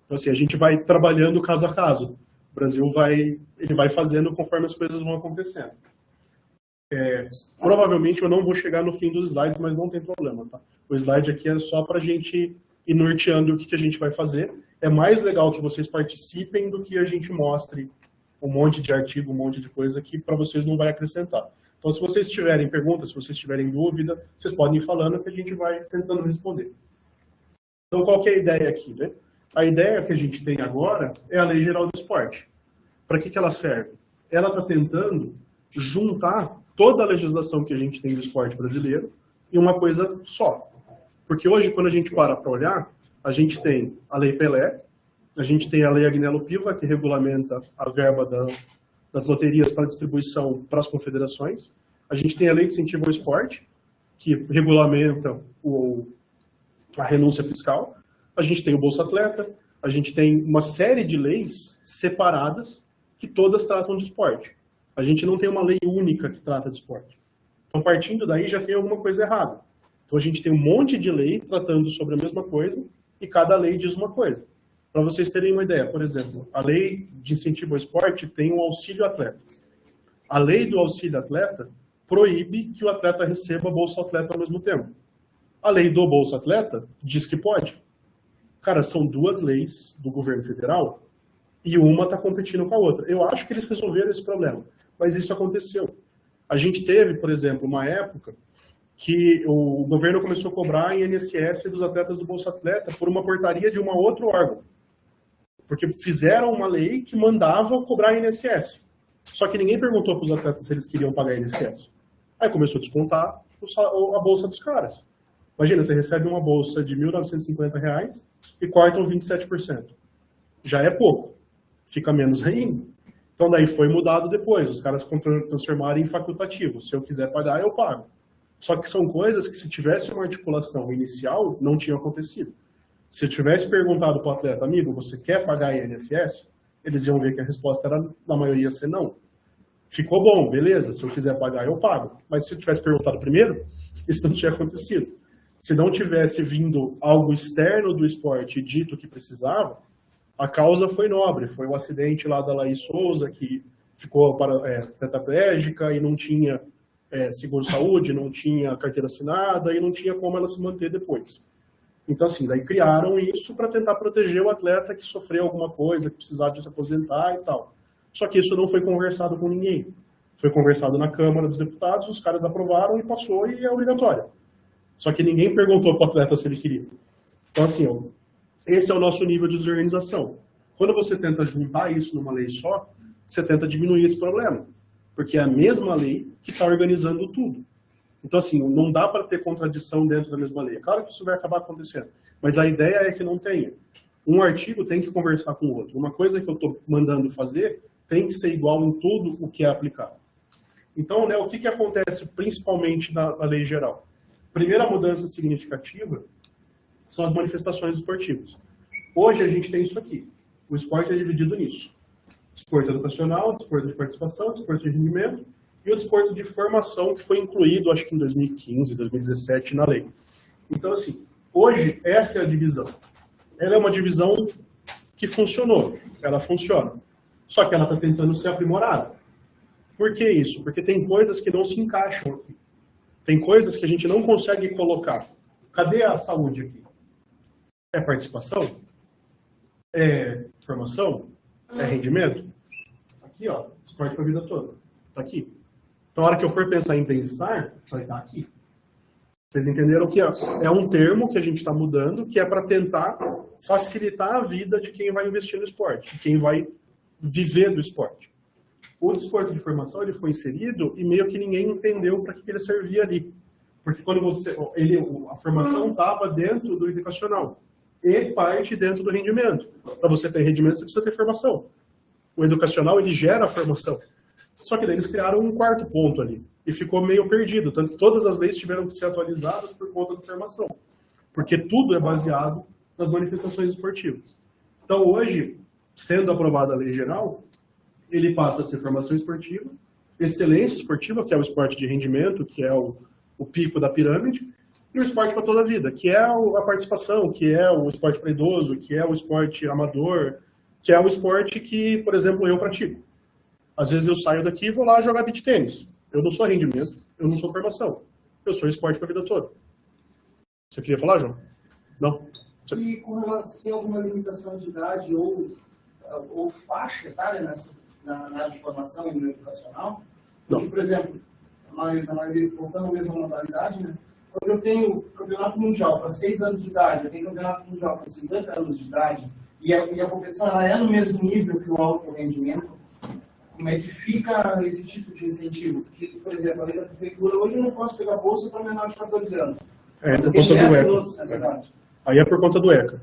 Então, assim, a gente vai trabalhando caso a caso. O Brasil vai fazendo conforme as coisas vão acontecendo. Provavelmente eu não vou chegar no fim dos slides, mas não tem problema, tá? O slide aqui é só para a gente ir norteando o que a gente vai fazer. É mais legal que vocês participem do que a gente mostre um monte de artigo, um monte de coisa que para vocês não vai acrescentar. Então, se vocês tiverem perguntas, se vocês tiverem dúvida, vocês podem ir falando que a gente vai tentando responder. Então, qual que é a ideia aqui, né? A ideia que a gente tem agora é a Lei Geral do Esporte. Para que ela serve? Ela está tentando juntar toda a legislação que a gente tem do esporte brasileiro em uma coisa só. Porque hoje, quando a gente para olhar, a gente tem a Lei Pelé, a gente tem a Lei Agnello Piva, que regulamenta a verba das loterias para distribuição para as confederações, a gente tem a Lei de Incentivo ao Esporte, que regulamenta a renúncia fiscal, a gente tem o Bolsa Atleta, a gente tem uma série de leis separadas que todas tratam de esporte. A gente não tem uma lei única que trata de esporte. Então, partindo daí, já tem alguma coisa errada. Então, a gente tem um monte de lei tratando sobre a mesma coisa e cada lei diz uma coisa. Para vocês terem uma ideia, por exemplo, a lei de incentivo ao esporte tem um auxílio atleta. A lei do auxílio atleta proíbe que o atleta receba Bolsa Atleta ao mesmo tempo. A lei do Bolsa Atleta diz que pode. Cara, são duas leis do governo federal e uma está competindo com a outra. Eu acho que eles resolveram esse problema, mas isso aconteceu. A gente teve, por exemplo, uma época que o governo começou a cobrar INSS dos atletas do Bolsa Atleta por uma portaria de um outro órgão. Porque fizeram uma lei que mandava cobrar INSS. Só que ninguém perguntou para os atletas se eles queriam pagar INSS. Aí começou a descontar a bolsa dos caras. Imagina, você recebe uma bolsa de R$ 1.950 e cortam 27%. Já é pouco. Fica menos ainda. Então daí foi mudado depois. Os caras transformaram em facultativo. Se eu quiser pagar, eu pago. Só que são coisas que, se tivesse uma articulação inicial, não tinham acontecido. Se eu tivesse perguntado para o atleta, amigo, você quer pagar INSS? Eles iam ver que a resposta era, na maioria, ser não. Ficou bom, beleza, se eu quiser pagar, eu pago. Mas se eu tivesse perguntado primeiro, isso não tinha acontecido. Se não tivesse vindo algo externo do esporte e dito que precisava, a causa foi nobre. Foi o acidente lá da Laís Souza, que ficou tetraplégica e não tinha seguro-saúde, não tinha carteira assinada e não tinha como ela se manter depois. Então, assim, daí criaram isso para tentar proteger o atleta que sofreu alguma coisa, que precisava de se aposentar e tal. Só que isso não foi conversado com ninguém. Foi conversado na Câmara dos Deputados, os caras aprovaram e passou e é obrigatório. Só que ninguém perguntou para o atleta se ele queria. Então, assim, esse é o nosso nível de desorganização. Quando você tenta juntar isso numa lei só, você tenta diminuir esse problema. Porque é a mesma lei que está organizando tudo. Então, assim, não dá para ter contradição dentro da mesma lei. Claro que isso vai acabar acontecendo, mas a ideia é que não tenha. Um artigo tem que conversar com o outro. Uma coisa que eu estou mandando fazer tem que ser igual em tudo o que é aplicado. Então, né, o que acontece principalmente na lei geral? Primeira mudança significativa são as manifestações esportivas. Hoje a gente tem isso aqui. O esporte é dividido nisso. Desporto educacional, desporto de participação, desporto de rendimento e o desporto de formação, que foi incluído, acho que em 2015, 2017, na lei. Então, assim, hoje essa é a divisão. Ela é uma divisão que funcionou, ela funciona. Só que ela está tentando ser aprimorada. Por que isso? Porque tem coisas que não se encaixam aqui. Tem coisas que a gente não consegue colocar. Cadê a saúde aqui? É participação? É formação? É rendimento? Aqui, ó, esporte para a vida toda. Tá aqui. Então, na hora que eu for pensar em bem-estar, vai estar aqui. Vocês entenderam que é um termo que a gente está mudando, que é para tentar facilitar a vida de quem vai investir no esporte, de quem vai viver do esporte. O desporto de formação ele foi inserido e meio que ninguém entendeu para que ele servia ali. Porque quando a formação estava dentro do educacional e parte dentro do rendimento. Para você ter rendimento, você precisa ter formação. O educacional ele gera a formação. Só que daí eles criaram um quarto ponto ali. E ficou meio perdido. Tanto que todas as leis tiveram que ser atualizadas por conta da formação. Porque tudo é baseado nas manifestações esportivas. Então hoje, sendo aprovada a lei geral, ele passa a ser formação esportiva, excelência esportiva, que é o esporte de rendimento, que é o pico da pirâmide, e o esporte para toda a vida, que é a participação, que é o esporte para idoso, que é o esporte amador, que é o esporte que, por exemplo, eu pratico. Às vezes eu saio daqui e vou lá jogar beach tênis. Eu não sou rendimento, eu não sou formação. Eu sou esporte para a vida toda. Você queria falar, João? Não? E com relação, tem alguma limitação de idade ou faixa etária na área de formação e no educacional? Porque, por exemplo, na maioria, voltando à mesma modalidade, né? Quando eu tenho campeonato mundial para 6 anos de idade, eu tenho campeonato mundial para 50 anos de idade, e a competição ela é no mesmo nível que o alto rendimento, como é que fica esse tipo de incentivo? Porque, por exemplo, a lei da prefeitura, hoje eu não posso pegar bolsa para menor de 14 anos. Por conta do ECA. Aí é por conta do ECA.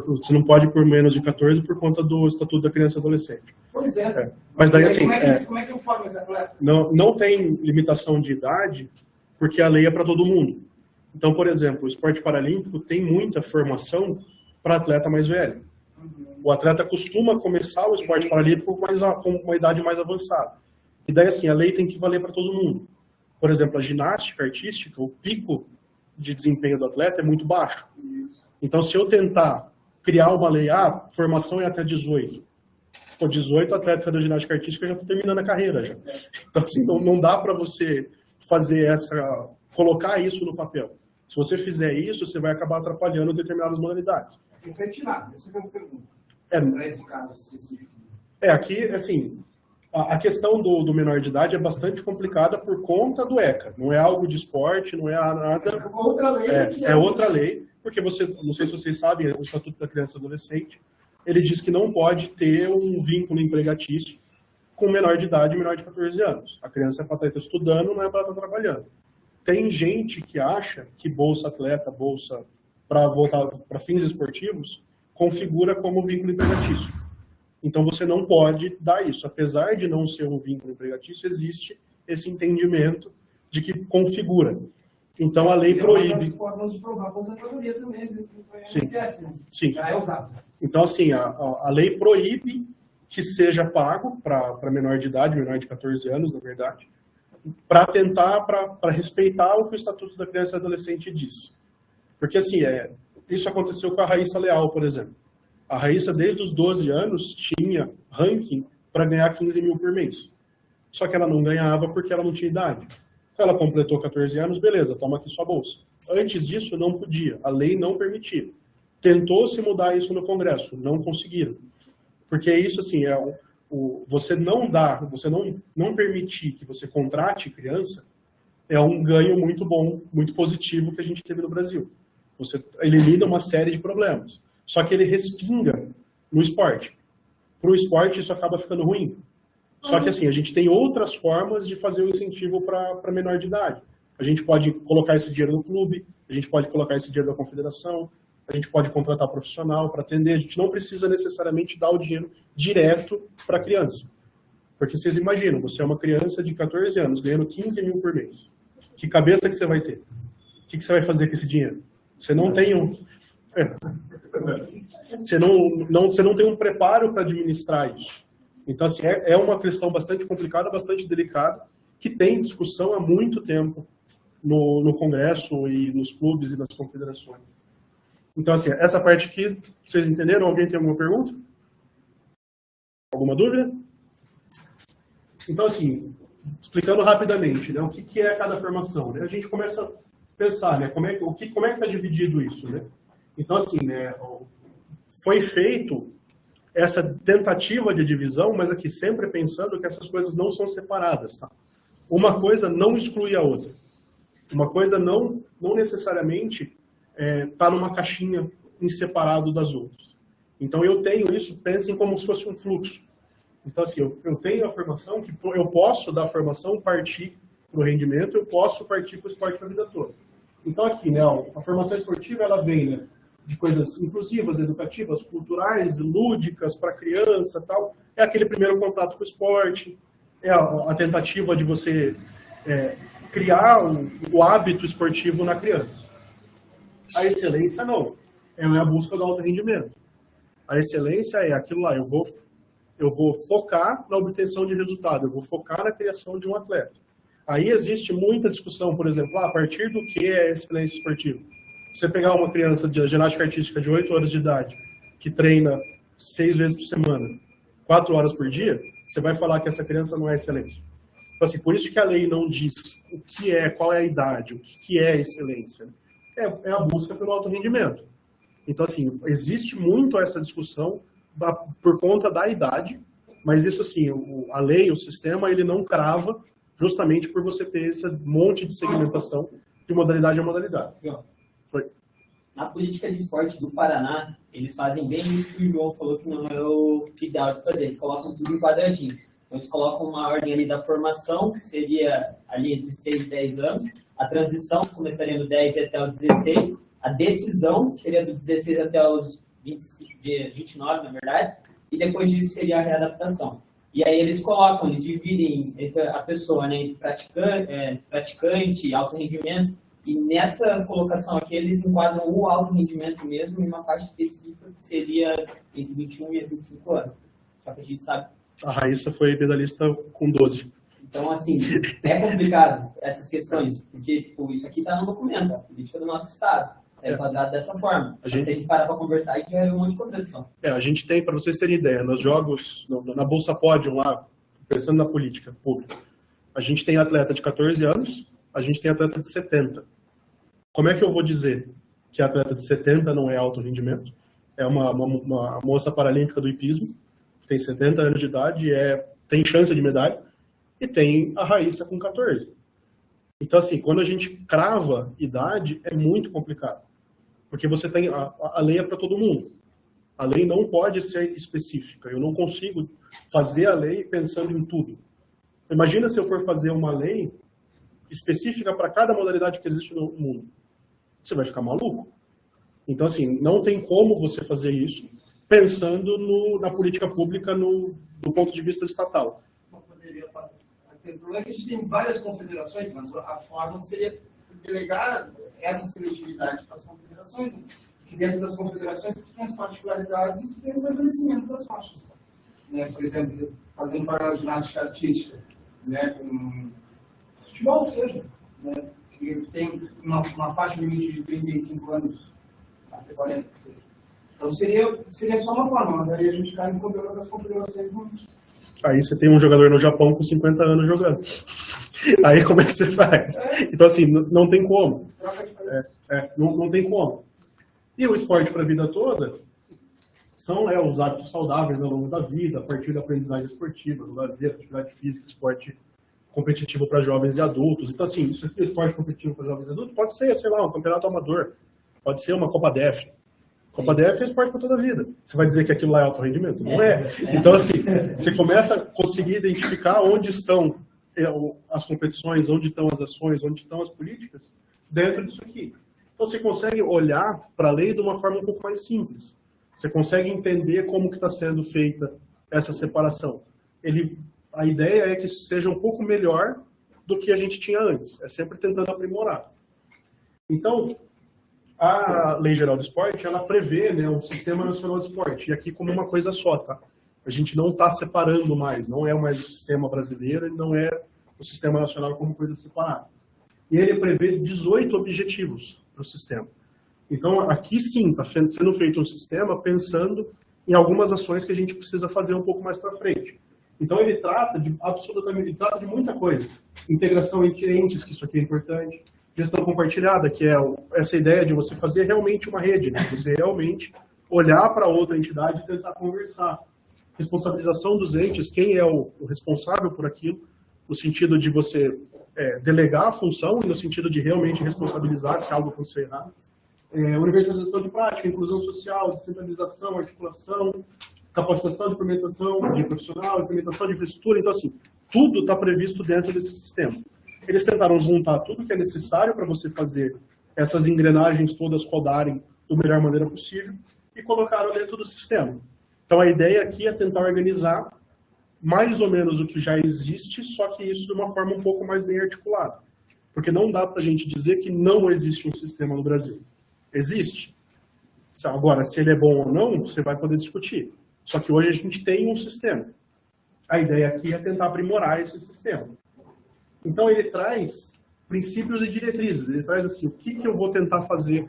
Você não pode ir por menos de 14 por conta do Estatuto da Criança e Adolescente. Pois é. Mas daí, assim, como é que eu formo esse atleta? Não tem limitação de idade, porque a lei é para todo mundo. Então, por exemplo, o esporte paralímpico tem muita formação para atleta mais velho. O atleta costuma começar o esporte paralímpico com uma idade mais avançada. E daí, assim, a lei tem que valer para todo mundo. Por exemplo, a ginástica artística, o pico de desempenho do atleta é muito baixo. Então, se eu tentar criar uma lei, formação é até 18. Pô, 18, atleta da ginástica artística já está terminando a carreira. Já. Então, assim, não dá para você colocar isso no papel. Se você fizer isso, você vai acabar atrapalhando determinadas modalidades. Isso vai tirar, essa é uma pergunta. Para esse caso específico. Aqui, assim, a questão do menor de idade é bastante complicada por conta do ECA. Não é algo de esporte, não é nada... Outra lei. É outra lei, porque não sei se vocês sabem, o Estatuto da Criança e Adolescente, ele diz que não pode ter um vínculo empregatício com menor de idade e menor de 14 anos. A criança é para estar estudando, não é para estar trabalhando. Tem gente que acha que bolsa atleta, bolsa para voltar para fins esportivos, configura como vínculo empregatício. Então você não pode dar isso. Apesar de não ser um vínculo empregatício, existe esse entendimento de que configura. Então a lei proíbe. Formas de provar aposentadoria também, Sim. Já é usado. Então, assim, a lei proíbe que seja pago para menor de idade, menor de 14 anos, na verdade, para tentar, para respeitar o que o Estatuto da Criança e Adolescente diz. Porque, assim, isso aconteceu com a Raíssa Leal, por exemplo. A Raíssa, desde os 12 anos, tinha ranking para ganhar 15 mil por mês. Só que ela não ganhava porque ela não tinha idade. Então, ela completou 14 anos, beleza, toma aqui sua bolsa. Antes disso, não podia. A lei não permitia. Tentou-se mudar isso no Congresso, não conseguiram. Porque isso, assim, você não permitir que você contrate criança é um ganho muito bom, muito positivo que a gente teve no Brasil. Você elimina uma série de problemas. Só que ele respinga no esporte. Para o esporte, isso acaba ficando ruim. Só que, assim, a gente tem outras formas de fazer o incentivo para menor de idade. A gente pode colocar esse dinheiro no clube, a gente pode colocar esse dinheiro na confederação, a gente pode contratar profissional para atender. A gente não precisa necessariamente dar o dinheiro direto para a criança. Porque vocês imaginam, você é uma criança de 14 anos, ganhando 15 mil por mês. Que cabeça que você vai ter? O que você vai fazer com esse dinheiro? Você não tem você não tem um preparo para administrar isso. Então, assim, é uma questão bastante complicada, bastante delicada, que tem discussão há muito tempo no Congresso e nos clubes e nas confederações. Então, assim, essa parte aqui, vocês entenderam? Alguém tem alguma pergunta? Alguma dúvida? Então, assim, explicando rapidamente, né, o que é cada formação, né? A gente começa a pensar, né, como é que está dividido isso, né? Então, assim, né, foi feito essa tentativa de divisão, mas aqui sempre pensando que essas coisas não são separadas, tá? Uma coisa não exclui a outra. Uma coisa não necessariamente está numa caixinha em separado das outras. Então, eu tenho isso, pensem como se fosse um fluxo. Então, assim, eu tenho a formação, que eu posso da formação partir para o rendimento, eu posso partir para o esporte para a vida toda. Então, aqui, né, a formação esportiva, ela vem, né, de coisas inclusivas, educativas, culturais, lúdicas para criança, tal. É aquele primeiro contato com o esporte, é a tentativa de você criar o hábito esportivo na criança. A excelência, não. É a busca do alto rendimento. A excelência é aquilo lá, eu vou focar na obtenção de resultado, eu vou focar na criação de um atleta. Aí existe muita discussão, por exemplo, a partir do que é excelência esportiva. Você pegar uma criança de ginástica artística de 8 anos de idade, que treina 6 vezes por semana, 4 horas por dia, você vai falar que essa criança não é excelência. Então, assim, por isso que a lei não diz o que é, qual é a idade, o que é excelência. É a busca pelo alto rendimento. Então, assim, existe muito essa discussão por conta da idade, mas isso, assim, a lei, o sistema, ele não crava justamente por você ter esse monte de segmentação de modalidade a modalidade. Foi. Na política de esporte do Paraná, eles fazem bem isso que o João falou que não é o ideal de fazer. Eles colocam tudo em quadradinhos. Então, eles colocam uma ordem ali da formação, que seria ali entre 6 e 10 anos. A transição começaria do 10 até o 16. A decisão seria do 16 até os 29, na verdade. E depois disso seria a readaptação. E aí eles colocam, eles dividem entre a pessoa, né, entre praticante, alto rendimento. E nessa colocação aqui, eles enquadram o alto rendimento mesmo em uma faixa específica que seria entre 21 e 25 anos. Só que a gente sabe. A Raíssa foi medalhista com 12. Então, assim, é complicado essas questões, porque tipo, isso aqui está no documento, a política do nosso Estado. É enquadrado dessa forma. Se a gente parar para conversar, a gente vai ver um monte de contradição. A gente tem, para vocês terem ideia, nos jogos, na Bolsa Pódium lá, pensando na política pública, a gente tem atleta de 14 anos, a gente tem atleta de 70. Como é que eu vou dizer que a atleta de 70 não é alto rendimento? É uma moça paralímpica do hipismo, que tem 70 anos de idade, tem chance de medalha, e tem a Raíssa com 14. Então, assim, quando a gente crava idade, é muito complicado. Porque você tem a lei é para todo mundo. A lei não pode ser específica. Eu não consigo fazer a lei pensando em tudo. Imagina se eu for fazer uma lei específica para cada modalidade que existe no mundo. Você vai ficar maluco. Então, assim, não tem como você fazer isso pensando na política pública do ponto de vista estatal. O problema é que a gente tem várias confederações, mas a forma seria delegar essa seletividade para as confederações, né? Que dentro das confederações tu tem as particularidades e tu tem o estabelecimento das faixas. Né? Por exemplo, fazendo para a ginástica artística, né? Com futebol, seja, né? Que tem uma faixa limite de 35 anos, até 40, que seja. Então seria só uma forma, mas aí a gente cai no problema das confederações muito. Aí você tem um jogador no Japão com 50 anos jogando. Aí como é que você faz? Então, assim, não tem como. Não tem como. E o esporte para a vida toda são os hábitos saudáveis ao longo da vida, a partir da aprendizagem esportiva, do lazer, atividade física, esporte competitivo para jovens e adultos. Então, assim, isso aqui, o esporte competitivo para jovens e adultos, pode ser, sei lá, um campeonato amador, pode ser uma Copa DF. Copa DF é esporte para toda a vida. Você vai dizer que aquilo lá é alto rendimento? Não é. Então, assim, você começa a conseguir identificar onde estão as competições, onde estão as ações, onde estão as políticas dentro disso aqui. Então, você consegue olhar para a lei de uma forma um pouco mais simples. Você consegue entender como que está sendo feita essa separação. A ideia é que isso seja um pouco melhor do que a gente tinha antes. É sempre tentando aprimorar. Então, a Lei Geral do Esporte, ela prevê, né, um Sistema Nacional de Esporte, e aqui como uma coisa só, tá? A gente não está separando mais, não é mais o sistema brasileiro e não é o Sistema Nacional como coisa separada. E ele prevê 18 objetivos para o sistema. Então, aqui sim, está sendo feito um sistema pensando em algumas ações que a gente precisa fazer um pouco mais para frente. Então, ele trata de muita coisa. Integração entre entes, que isso aqui é importante. Gestão compartilhada, que é essa ideia de você fazer realmente uma rede, né? Você realmente olhar para outra entidade e tentar conversar. Responsabilização dos entes, quem é o responsável por aquilo, no sentido de você delegar a função e no sentido de realmente responsabilizar se algo acontecer errado. Universalização de prática, inclusão social, descentralização, articulação, capacitação de implementação de profissional, implementação de infraestrutura. Então, assim, tudo está previsto dentro desse sistema. Eles tentaram juntar tudo que é necessário para você fazer essas engrenagens todas rodarem da melhor maneira possível e colocaram dentro do sistema. Então, a ideia aqui é tentar organizar mais ou menos o que já existe, só que isso de uma forma um pouco mais bem articulada. Porque não dá para a gente dizer que não existe um sistema no Brasil. Existe. Agora, se ele é bom ou não, você vai poder discutir. Só que hoje a gente tem um sistema. A ideia aqui é tentar aprimorar esse sistema. Então, ele traz princípios e diretrizes. Ele traz assim, o que eu vou tentar fazer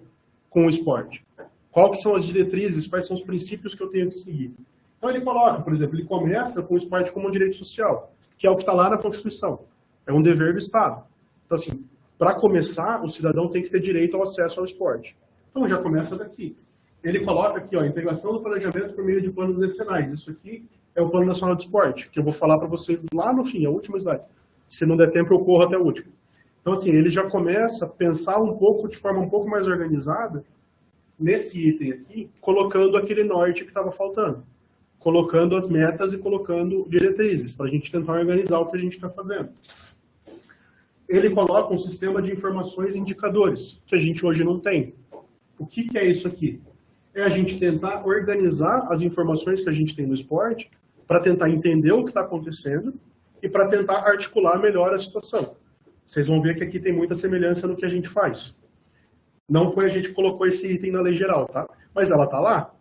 com o esporte? Quais que são as diretrizes, quais são os princípios que eu tenho que seguir? Então, ele coloca, por exemplo, ele começa com o esporte como um direito social, que é o que está lá na Constituição. É um dever do Estado. Então, assim, para começar, o cidadão tem que ter direito ao acesso ao esporte. Então, já começa daqui. Ele coloca aqui, ó, integração do planejamento por meio de planos decenais. Isso aqui é o Plano Nacional de Esporte, que eu vou falar para vocês lá no fim, a última slide. Se não der tempo, eu corro até o último. Então, assim, ele já começa a pensar um pouco, de forma um pouco mais organizada, nesse item aqui, colocando aquele norte que estava faltando. Colocando as metas e colocando diretrizes, para a gente tentar organizar o que a gente está fazendo. Ele coloca um sistema de informações e indicadores, que a gente hoje não tem. O que é isso aqui? É a gente tentar organizar as informações que a gente tem no esporte para tentar entender o que está acontecendo e para tentar articular melhor a situação. Vocês vão ver que aqui tem muita semelhança no que a gente faz. Não foi a gente que colocou esse item na lei geral, tá? Mas ela está lá.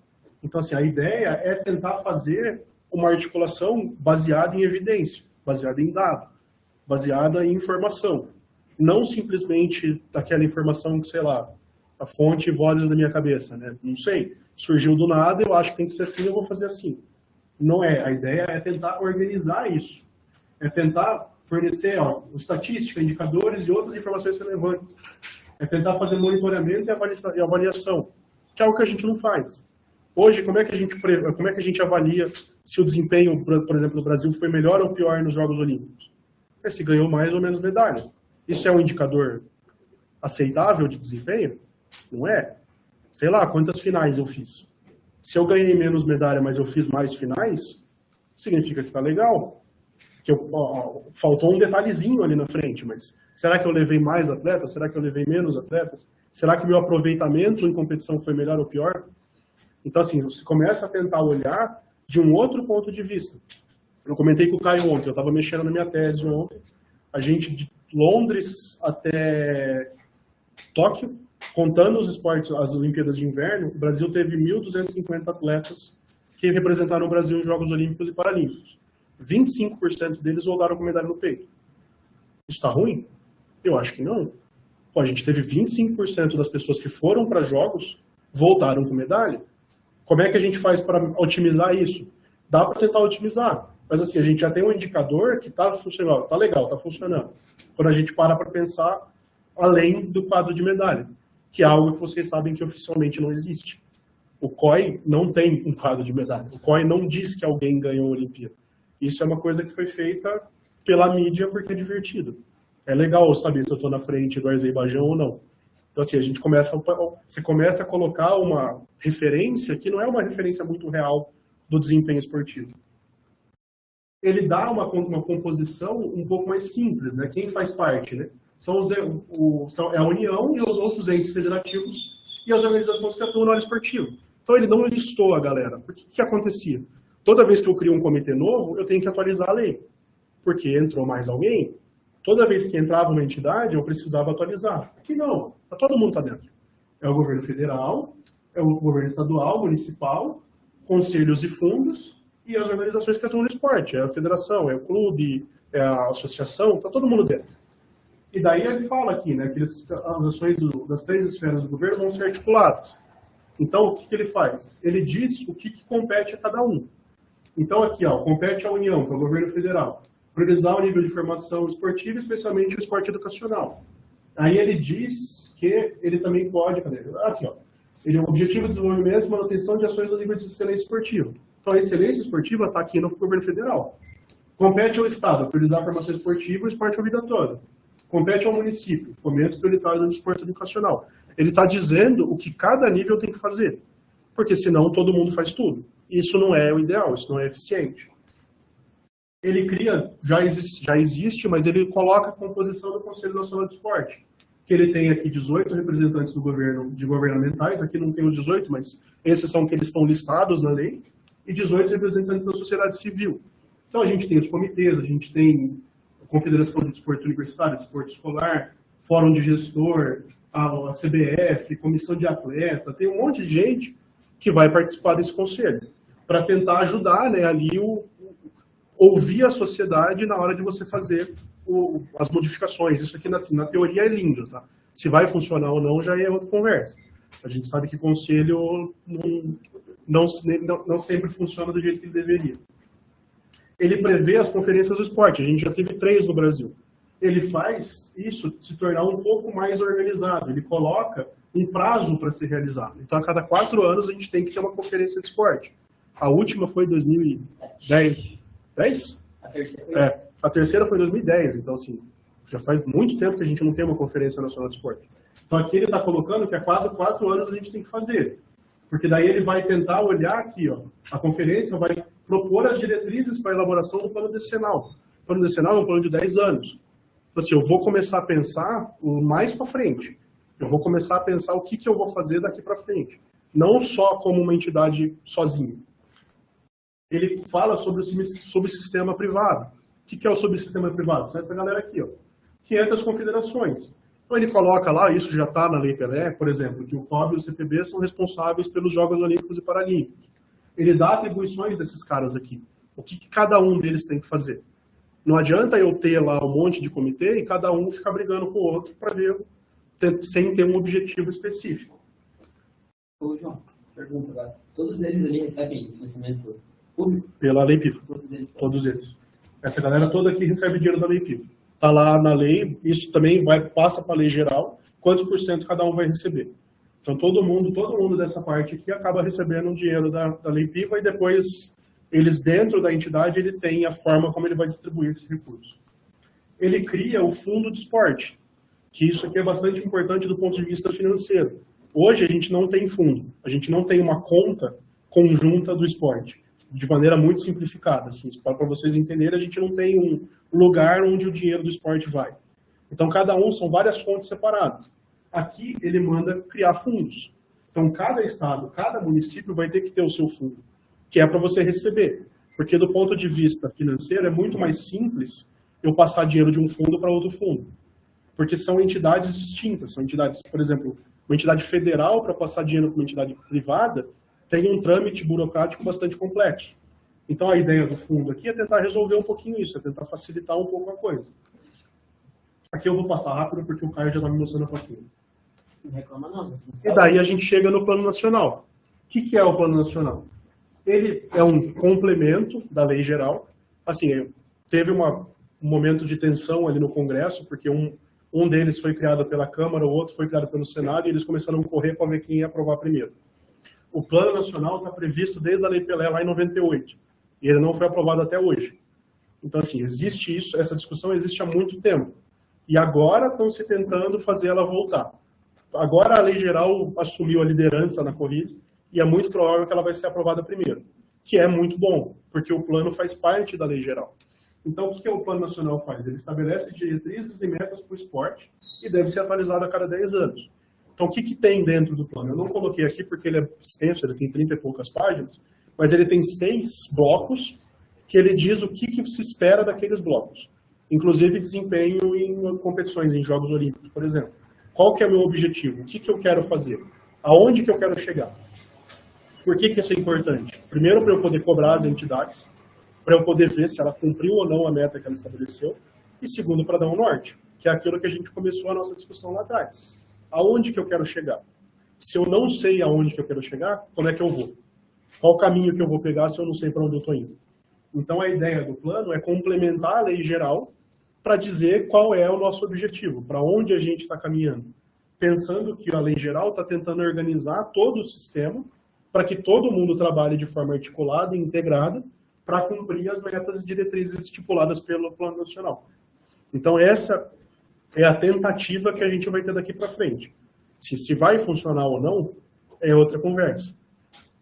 Então, assim, a ideia é tentar fazer uma articulação baseada em evidência, baseada em dado, baseada em informação. Não simplesmente daquela informação que, sei lá, a fonte e vozes da minha cabeça, né? Não sei. Surgiu do nada, eu acho que tem que ser assim, eu vou fazer assim. Não é. A ideia é tentar organizar isso. É tentar fornecer estatística, indicadores e outras informações relevantes. É tentar fazer monitoramento e avaliação, que é algo que a gente não faz. Hoje, como é que a gente avalia se o desempenho, por exemplo, do Brasil foi melhor ou pior nos Jogos Olímpicos? É se ganhou mais ou menos medalha. Isso é um indicador aceitável de desempenho? Não é. Sei lá, quantas finais eu fiz. Se eu ganhei menos medalha, mas eu fiz mais finais, significa que está legal. Que faltou um detalhezinho ali na frente, mas será que eu levei mais atletas? Será que eu levei menos atletas? Será que meu aproveitamento em competição foi melhor ou pior? Então, assim, você começa a tentar olhar de um outro ponto de vista. Eu comentei com o Caio ontem, eu estava mexendo na minha tese ontem. A gente, de Londres até Tóquio, contando os esportes, as Olimpíadas de Inverno, o Brasil teve 1.250 atletas que representaram o Brasil em Jogos Olímpicos e Paralímpicos. 25% deles voltaram com medalha no peito. Isso está ruim? Eu acho que não. Pô, a gente teve 25% das pessoas que foram para jogos voltaram com medalha. Como é que a gente faz para otimizar isso? Dá para tentar otimizar. Mas assim, a gente já tem um indicador que está funcionando, está legal, está funcionando. Quando a gente para pensar além do quadro de medalha, que é algo que vocês sabem que oficialmente não existe. O COI não tem um quadro de medalha. O COI não diz que alguém ganhou a Olimpíada. Isso é uma coisa que foi feita pela mídia porque é divertido. É legal saber se eu estou na frente do Azerbaijão ou não. Então, assim, você começa a colocar uma referência que não é uma referência muito real do desempenho esportivo. Ele dá uma composição um pouco mais simples, né? Quem faz parte, né? É a União e os outros entes federativos e as organizações que atuam na área esportiva. Então, ele não listou a galera. Por que acontecia? Toda vez que eu crio um comitê novo, eu tenho que atualizar a lei. Porque entrou mais alguém, toda vez que entrava uma entidade, eu precisava atualizar. Aqui não, todo mundo está dentro. É o governo federal, é o governo estadual, municipal, conselhos e fundos e as organizações que atuam no esporte. É a federação, é o clube, é a associação, está todo mundo dentro. E daí ele fala aqui, né, que as ações das 3 esferas do governo vão ser articuladas. Então, o que ele faz? Ele diz o que compete a cada um. Então, aqui, ó, compete à União, que é o governo federal, priorizar o nível de formação esportiva, especialmente o esporte educacional. Aí ele diz que ele também pode... Aqui, ó. Ele é o objetivo de desenvolvimento e manutenção de ações do nível de excelência esportiva. Então, a excelência esportiva está aqui no governo federal. Compete ao Estado priorizar a formação esportiva e o esporte a vida toda. Compete ao município, fomento prioritário do esporte educacional. Ele está dizendo o que cada nível tem que fazer. Porque senão todo mundo faz tudo. Isso não é o ideal, isso não é eficiente. Ele cria, já existe, mas ele coloca a composição do Conselho Nacional de Esporte. Que ele tem aqui 18 representantes do governo, de governamentais, aqui não tem os 18, mas esses são que eles estão listados na lei, e 18 representantes da sociedade civil. Então a gente tem os comitês, a gente tem a Confederação de Desporto Universitário, Desporto Escolar, Fórum de Gestor, a CBF, Comissão de Atleta, tem um monte de gente que vai participar desse conselho, para tentar ajudar, né, ali ouvir a sociedade na hora de você fazer as modificações. Isso aqui, na teoria, é lindo, tá? Se vai funcionar ou não, já é outra conversa. A gente sabe que o conselho não sempre funciona do jeito que ele deveria. Ele prevê as conferências do esporte. A gente já teve 3 no Brasil. ele faz isso se tornar um pouco mais organizado. Ele coloca um prazo para ser realizado. Então, a cada 4 anos, a gente tem que ter uma conferência de esporte. A última foi em 2010. 10? A terceira foi essa. A terceira foi em 2010. Então, assim, já faz muito tempo que a gente não tem uma conferência nacional de esporte. Então, aqui ele está colocando que a cada 4 anos a gente tem que fazer. Porque daí ele vai tentar olhar aqui, ó, a conferência vai propor as diretrizes para a elaboração do plano decenal. O plano decenal é um plano de 10 anos. Então, assim, eu vou começar a pensar o mais para frente. Eu vou começar a pensar o que eu vou fazer daqui para frente. Não só como uma entidade sozinha. Ele fala sobre o subsistema privado. O que é o subsistema privado? São essa galera aqui, ó, 500 confederações. Então ele coloca lá, isso já está na Lei Pelé, por exemplo, que o COB e o CPB são responsáveis pelos Jogos Olímpicos e Paralímpicos. Ele dá atribuições desses caras aqui. O que cada um deles tem que fazer? Não adianta eu ter lá um monte de comitê e cada um ficar brigando com o outro para ver, sem ter um objetivo específico. Ô, João, pergunta agora. Todos eles ali recebem financiamento público? Pela Lei PIVA. Todos eles? Todos eles. Essa galera toda aqui recebe dinheiro da Lei PIVA. Está lá na lei, isso também passa para a lei geral, quantos por cento cada um vai receber. Então todo mundo dessa parte aqui acaba recebendo o dinheiro da Lei PIVA e depois eles dentro da entidade ele tem a forma como ele vai distribuir esse recurso. Ele cria o fundo de esporte, que isso aqui é bastante importante do ponto de vista financeiro. Hoje a gente não tem fundo, a gente não tem uma conta conjunta do esporte, de maneira muito simplificada. Assim, para vocês entenderem, a gente não tem um lugar onde o dinheiro do esporte vai. Então, cada um são várias fontes separadas. Aqui, ele manda criar fundos. Então, cada estado, cada município vai ter que ter o seu fundo, que é para você receber. Porque, do ponto de vista financeiro, é muito mais simples eu passar dinheiro de um fundo para outro fundo. Porque são entidades distintas. São entidades, por exemplo, uma entidade federal, para passar dinheiro para uma entidade privada, tem um trâmite burocrático bastante complexo. Então, a ideia do fundo aqui é tentar resolver um pouquinho isso, é tentar facilitar um pouco a coisa. Aqui eu vou passar rápido, porque o Caio já está me mostrando um pouquinho. Não reclama não. E daí a gente chega no Plano Nacional. O que é o Plano Nacional? Ele é um complemento da Lei Geral. Assim, teve um momento de tensão ali no Congresso, porque um deles foi criado pela Câmara, o outro foi criado pelo Senado, e eles começaram a correr para ver quem ia aprovar primeiro. O Plano Nacional está previsto desde a Lei Pelé, lá em 98, e ele não foi aprovado até hoje. Então, assim, existe isso, essa discussão existe há muito tempo. E agora estão se tentando fazer ela voltar. Agora a Lei Geral assumiu a liderança na corrida, e é muito provável que ela vai ser aprovada primeiro, que é muito bom, porque o plano faz parte da Lei Geral. Então, o que o Plano Nacional faz? Ele estabelece diretrizes e metas para o esporte e deve ser atualizado a cada 10 anos. Então, o que tem dentro do plano? Eu não coloquei aqui porque ele é extenso, ele tem 30 e poucas páginas, mas ele tem 6 blocos que ele diz o que se espera daqueles blocos. Inclusive desempenho em competições, em Jogos Olímpicos, por exemplo. Qual que é o meu objetivo? O que eu quero fazer? Aonde que eu quero chegar? Por que isso é importante? Primeiro, para eu poder cobrar as entidades, para eu poder ver se ela cumpriu ou não a meta que ela estabeleceu, e segundo, para dar um norte, que é aquilo que a gente começou a nossa discussão lá atrás. Aonde que eu quero chegar? Se eu não sei aonde que eu quero chegar, como é que eu vou? Qual o caminho que eu vou pegar se eu não sei para onde eu estou indo? Então, a ideia do plano é complementar a lei geral para dizer qual é o nosso objetivo, para onde a gente está caminhando. Pensando que a lei geral está tentando organizar todo o sistema para que todo mundo trabalhe de forma articulada e integrada para cumprir as metas e diretrizes estipuladas pelo Plano Nacional. Então, essa é a tentativa que a gente vai ter daqui para frente. Se vai funcionar ou não, é outra conversa.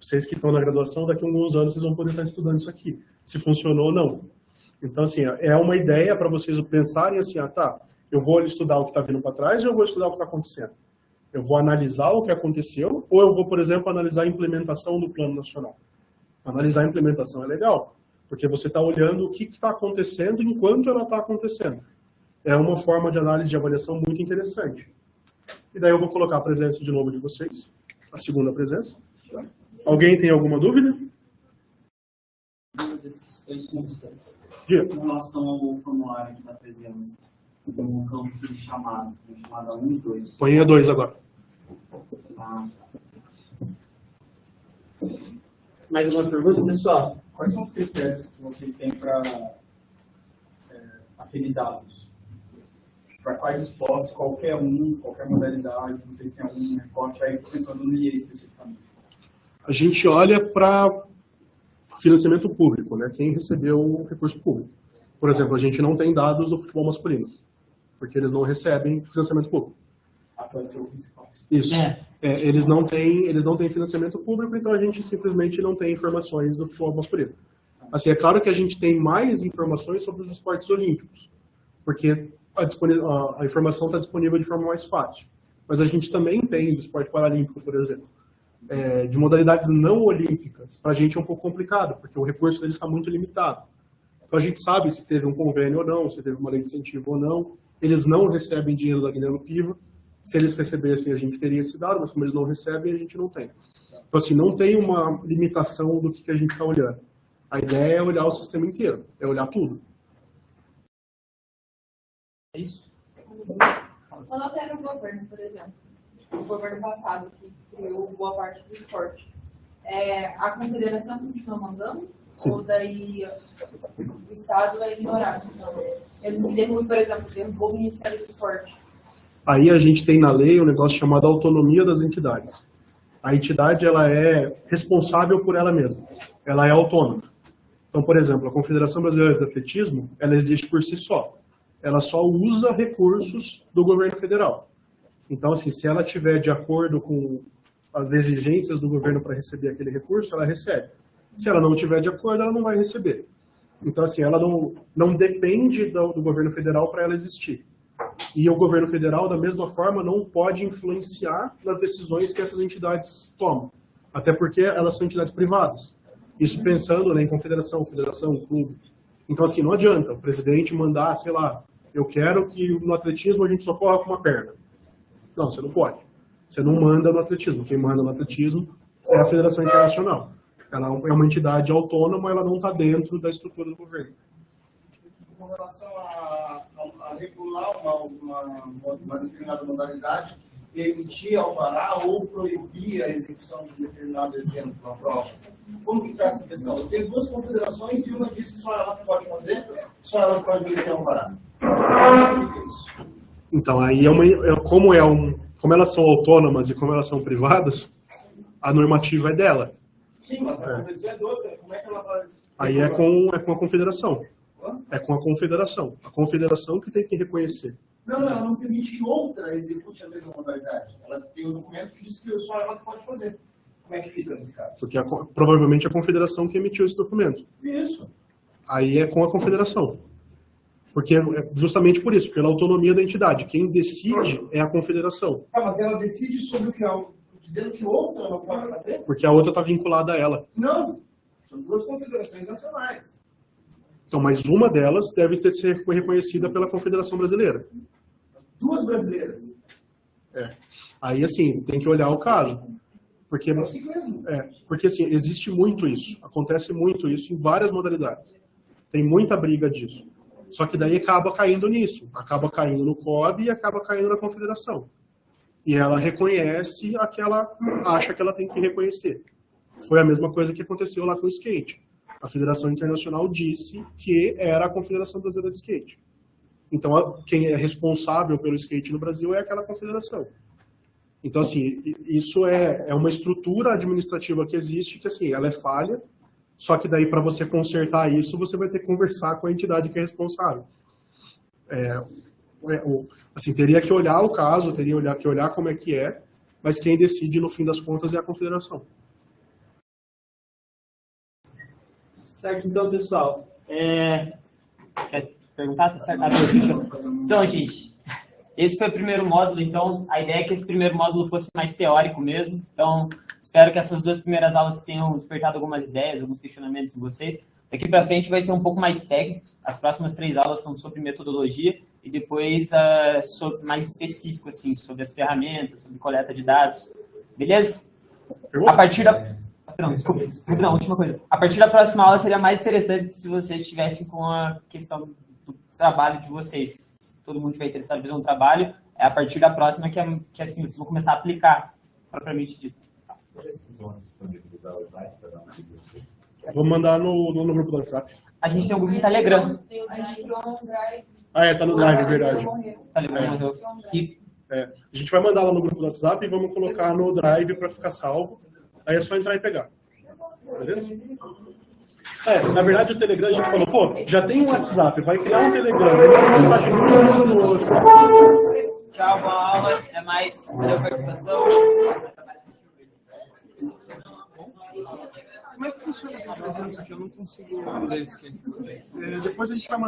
Vocês que estão na graduação, daqui a alguns anos vocês vão poder estar estudando isso aqui. Se funcionou ou não. Então, assim, é uma ideia para vocês pensarem assim, tá, eu vou estudar o que está vindo para trás ou eu vou estudar o que está acontecendo? Eu vou analisar o que aconteceu ou eu vou, por exemplo, analisar a implementação do Plano Nacional? Analisar a implementação é legal, porque você está olhando o que está acontecendo enquanto ela está acontecendo. É uma forma de análise de avaliação muito interessante. E daí eu vou colocar a presença de novo de vocês, a segunda presença. Alguém tem alguma dúvida? Uma das questões constantes. Com relação ao formulário aqui da presença, no campo de chamada 1 e 2. Põe a 2 agora. Ah, Mais uma pergunta, pessoal? Quais são os critérios que vocês têm para aferir dados? para quais esportes, qualquer modalidade, vocês têm algum recorte aí, pensando no IA especificamente? A gente olha para financiamento público, né? Quem recebeu o recurso público. Por exemplo, a gente não tem dados do futebol masculino, porque eles não recebem financiamento público. Apesar de ser o principal. Isso. Eles não têm financiamento público, então a gente simplesmente não tem informações do futebol masculino. Assim, é claro que a gente tem mais informações sobre os esportes olímpicos, porque a informação está disponível de forma mais fácil. Mas a gente também tem do esporte paralímpico, por exemplo. De modalidades não olímpicas, para a gente é um pouco complicado, porque o recurso deles está muito limitado. Então a gente sabe se teve um convênio ou não, se teve uma lei de incentivo ou não. Eles não recebem dinheiro da Guiné Piva. Se eles recebessem, a gente teria esse dado, mas como eles não recebem, a gente não tem. Então, assim, não tem uma limitação do que a gente está olhando. A ideia é olhar o sistema inteiro, é olhar tudo. É isso? Quando era o governo, por exemplo, o governo passado, que criou boa parte do esporte, a confederação continua mandando? Sim. Ou daí o Estado é ignorado? Então, eles derrubam, por exemplo, derrubou o Ministério do Esporte. Aí a gente tem na lei um negócio chamado autonomia das entidades. A entidade ela é responsável por ela mesma. Ela é autônoma. Então, por exemplo, a Confederação Brasileira de Atletismo, ela existe por si só. Ela só usa recursos do governo federal. Então, assim, se ela tiver de acordo com as exigências do governo para receber aquele recurso, ela recebe. Se ela não tiver de acordo, ela não vai receber. Então, assim, ela não depende do governo federal para ela existir. E o governo federal, da mesma forma, não pode influenciar nas decisões que essas entidades tomam. Até porque elas são entidades privadas. Isso pensando, né, em confederação, federação, clube. Então, assim, não adianta o presidente mandar, sei lá, eu quero que no atletismo a gente só corra com uma perna. Não, você não pode. Você não manda no atletismo. Quem manda no atletismo é a Federação Internacional. Ela é uma entidade autônoma, ela não está dentro da estrutura do governo. Com relação a regular uma determinada modalidade, permitir alvará ou proibir a execução de um determinado evento na prova. Como que está essa questão? Tem duas confederações e uma diz que só ela pode fazer, só ela pode emitir alvará. Como fica isso? Então, aí como elas são autônomas e como elas são privadas, a normativa é dela. Sim, mas a competição é de outra. Como é que ela vai... Aí é com a confederação. É com a confederação. A confederação que tem que reconhecer. Não, ela não permite que outra execute a mesma modalidade. Ela tem um documento que diz que só ela pode fazer. Como é que fica nesse caso? Porque provavelmente a confederação que emitiu esse documento. Isso. Aí é com a confederação. Porque é justamente por isso, pela autonomia da entidade. Quem decide é a confederação. Tá, mas ela decide sobre o que é dizendo que outra não pode fazer? Porque a outra está vinculada a ela. Não. São duas confederações nacionais. Então, mas uma delas deve ter sido reconhecida pela Confederação Brasileira. Duas brasileiras. Aí, assim, tem que olhar o caso. Porque, É assim mesmo. porque assim, existe muito isso. Acontece muito isso em várias modalidades. Tem muita briga disso. Só que daí acaba caindo nisso. Acaba caindo no COB e acaba caindo na Confederação. E ela reconhece a que ela acha que ela tem que reconhecer. Foi a mesma coisa que aconteceu lá com o skate. A Federação Internacional disse que era a Confederação Brasileira de Skate. Então, quem é responsável pelo skate no Brasil é aquela confederação. Então, assim, isso é uma estrutura administrativa que existe, que, assim, ela é falha, só que daí, para você consertar isso, você vai ter que conversar com a entidade que é responsável. Assim, teria que olhar o caso, teria que olhar como é que é, mas quem decide, no fim das contas, é a confederação. Certo, então, pessoal. Quer perguntar? Tá certo? Então, gente, esse foi o primeiro módulo. Então, a ideia é que esse primeiro módulo fosse mais teórico mesmo. Então, espero que essas duas primeiras aulas tenham despertado algumas ideias, alguns questionamentos em vocês. Daqui para frente vai ser um pouco mais técnico. As próximas 3 aulas são sobre metodologia e depois mais específico, assim, sobre as ferramentas, sobre coleta de dados. Beleza? A partir da... Não, última coisa. A partir da próxima aula seria mais interessante se vocês estivessem com a questão do trabalho de vocês. Se todo mundo tiver interessado em fazer um trabalho, é a partir da próxima que assim, vocês vão começar a aplicar, propriamente dito. Vocês vão disponibilizar o slide para dar uma dica? Vou mandar no grupo do WhatsApp. A gente tem um grupo no Telegram. A gente criou um drive. Ah, tá no Drive, é verdade. Tá lembrando? Que A gente vai mandar lá no grupo do WhatsApp e vamos colocar no Drive para ficar salvo. Aí é só entrar e pegar. Beleza? Na verdade o Telegram a gente falou, pô, já tem um WhatsApp, vai criar um Telegram, vai mandar mensagem no outro. tchau, boa aula, até mais. Valeu a participação. Como é que funciona essa presença aqui? Eu não consigo ler isso aqui. Depois a gente vai mandar.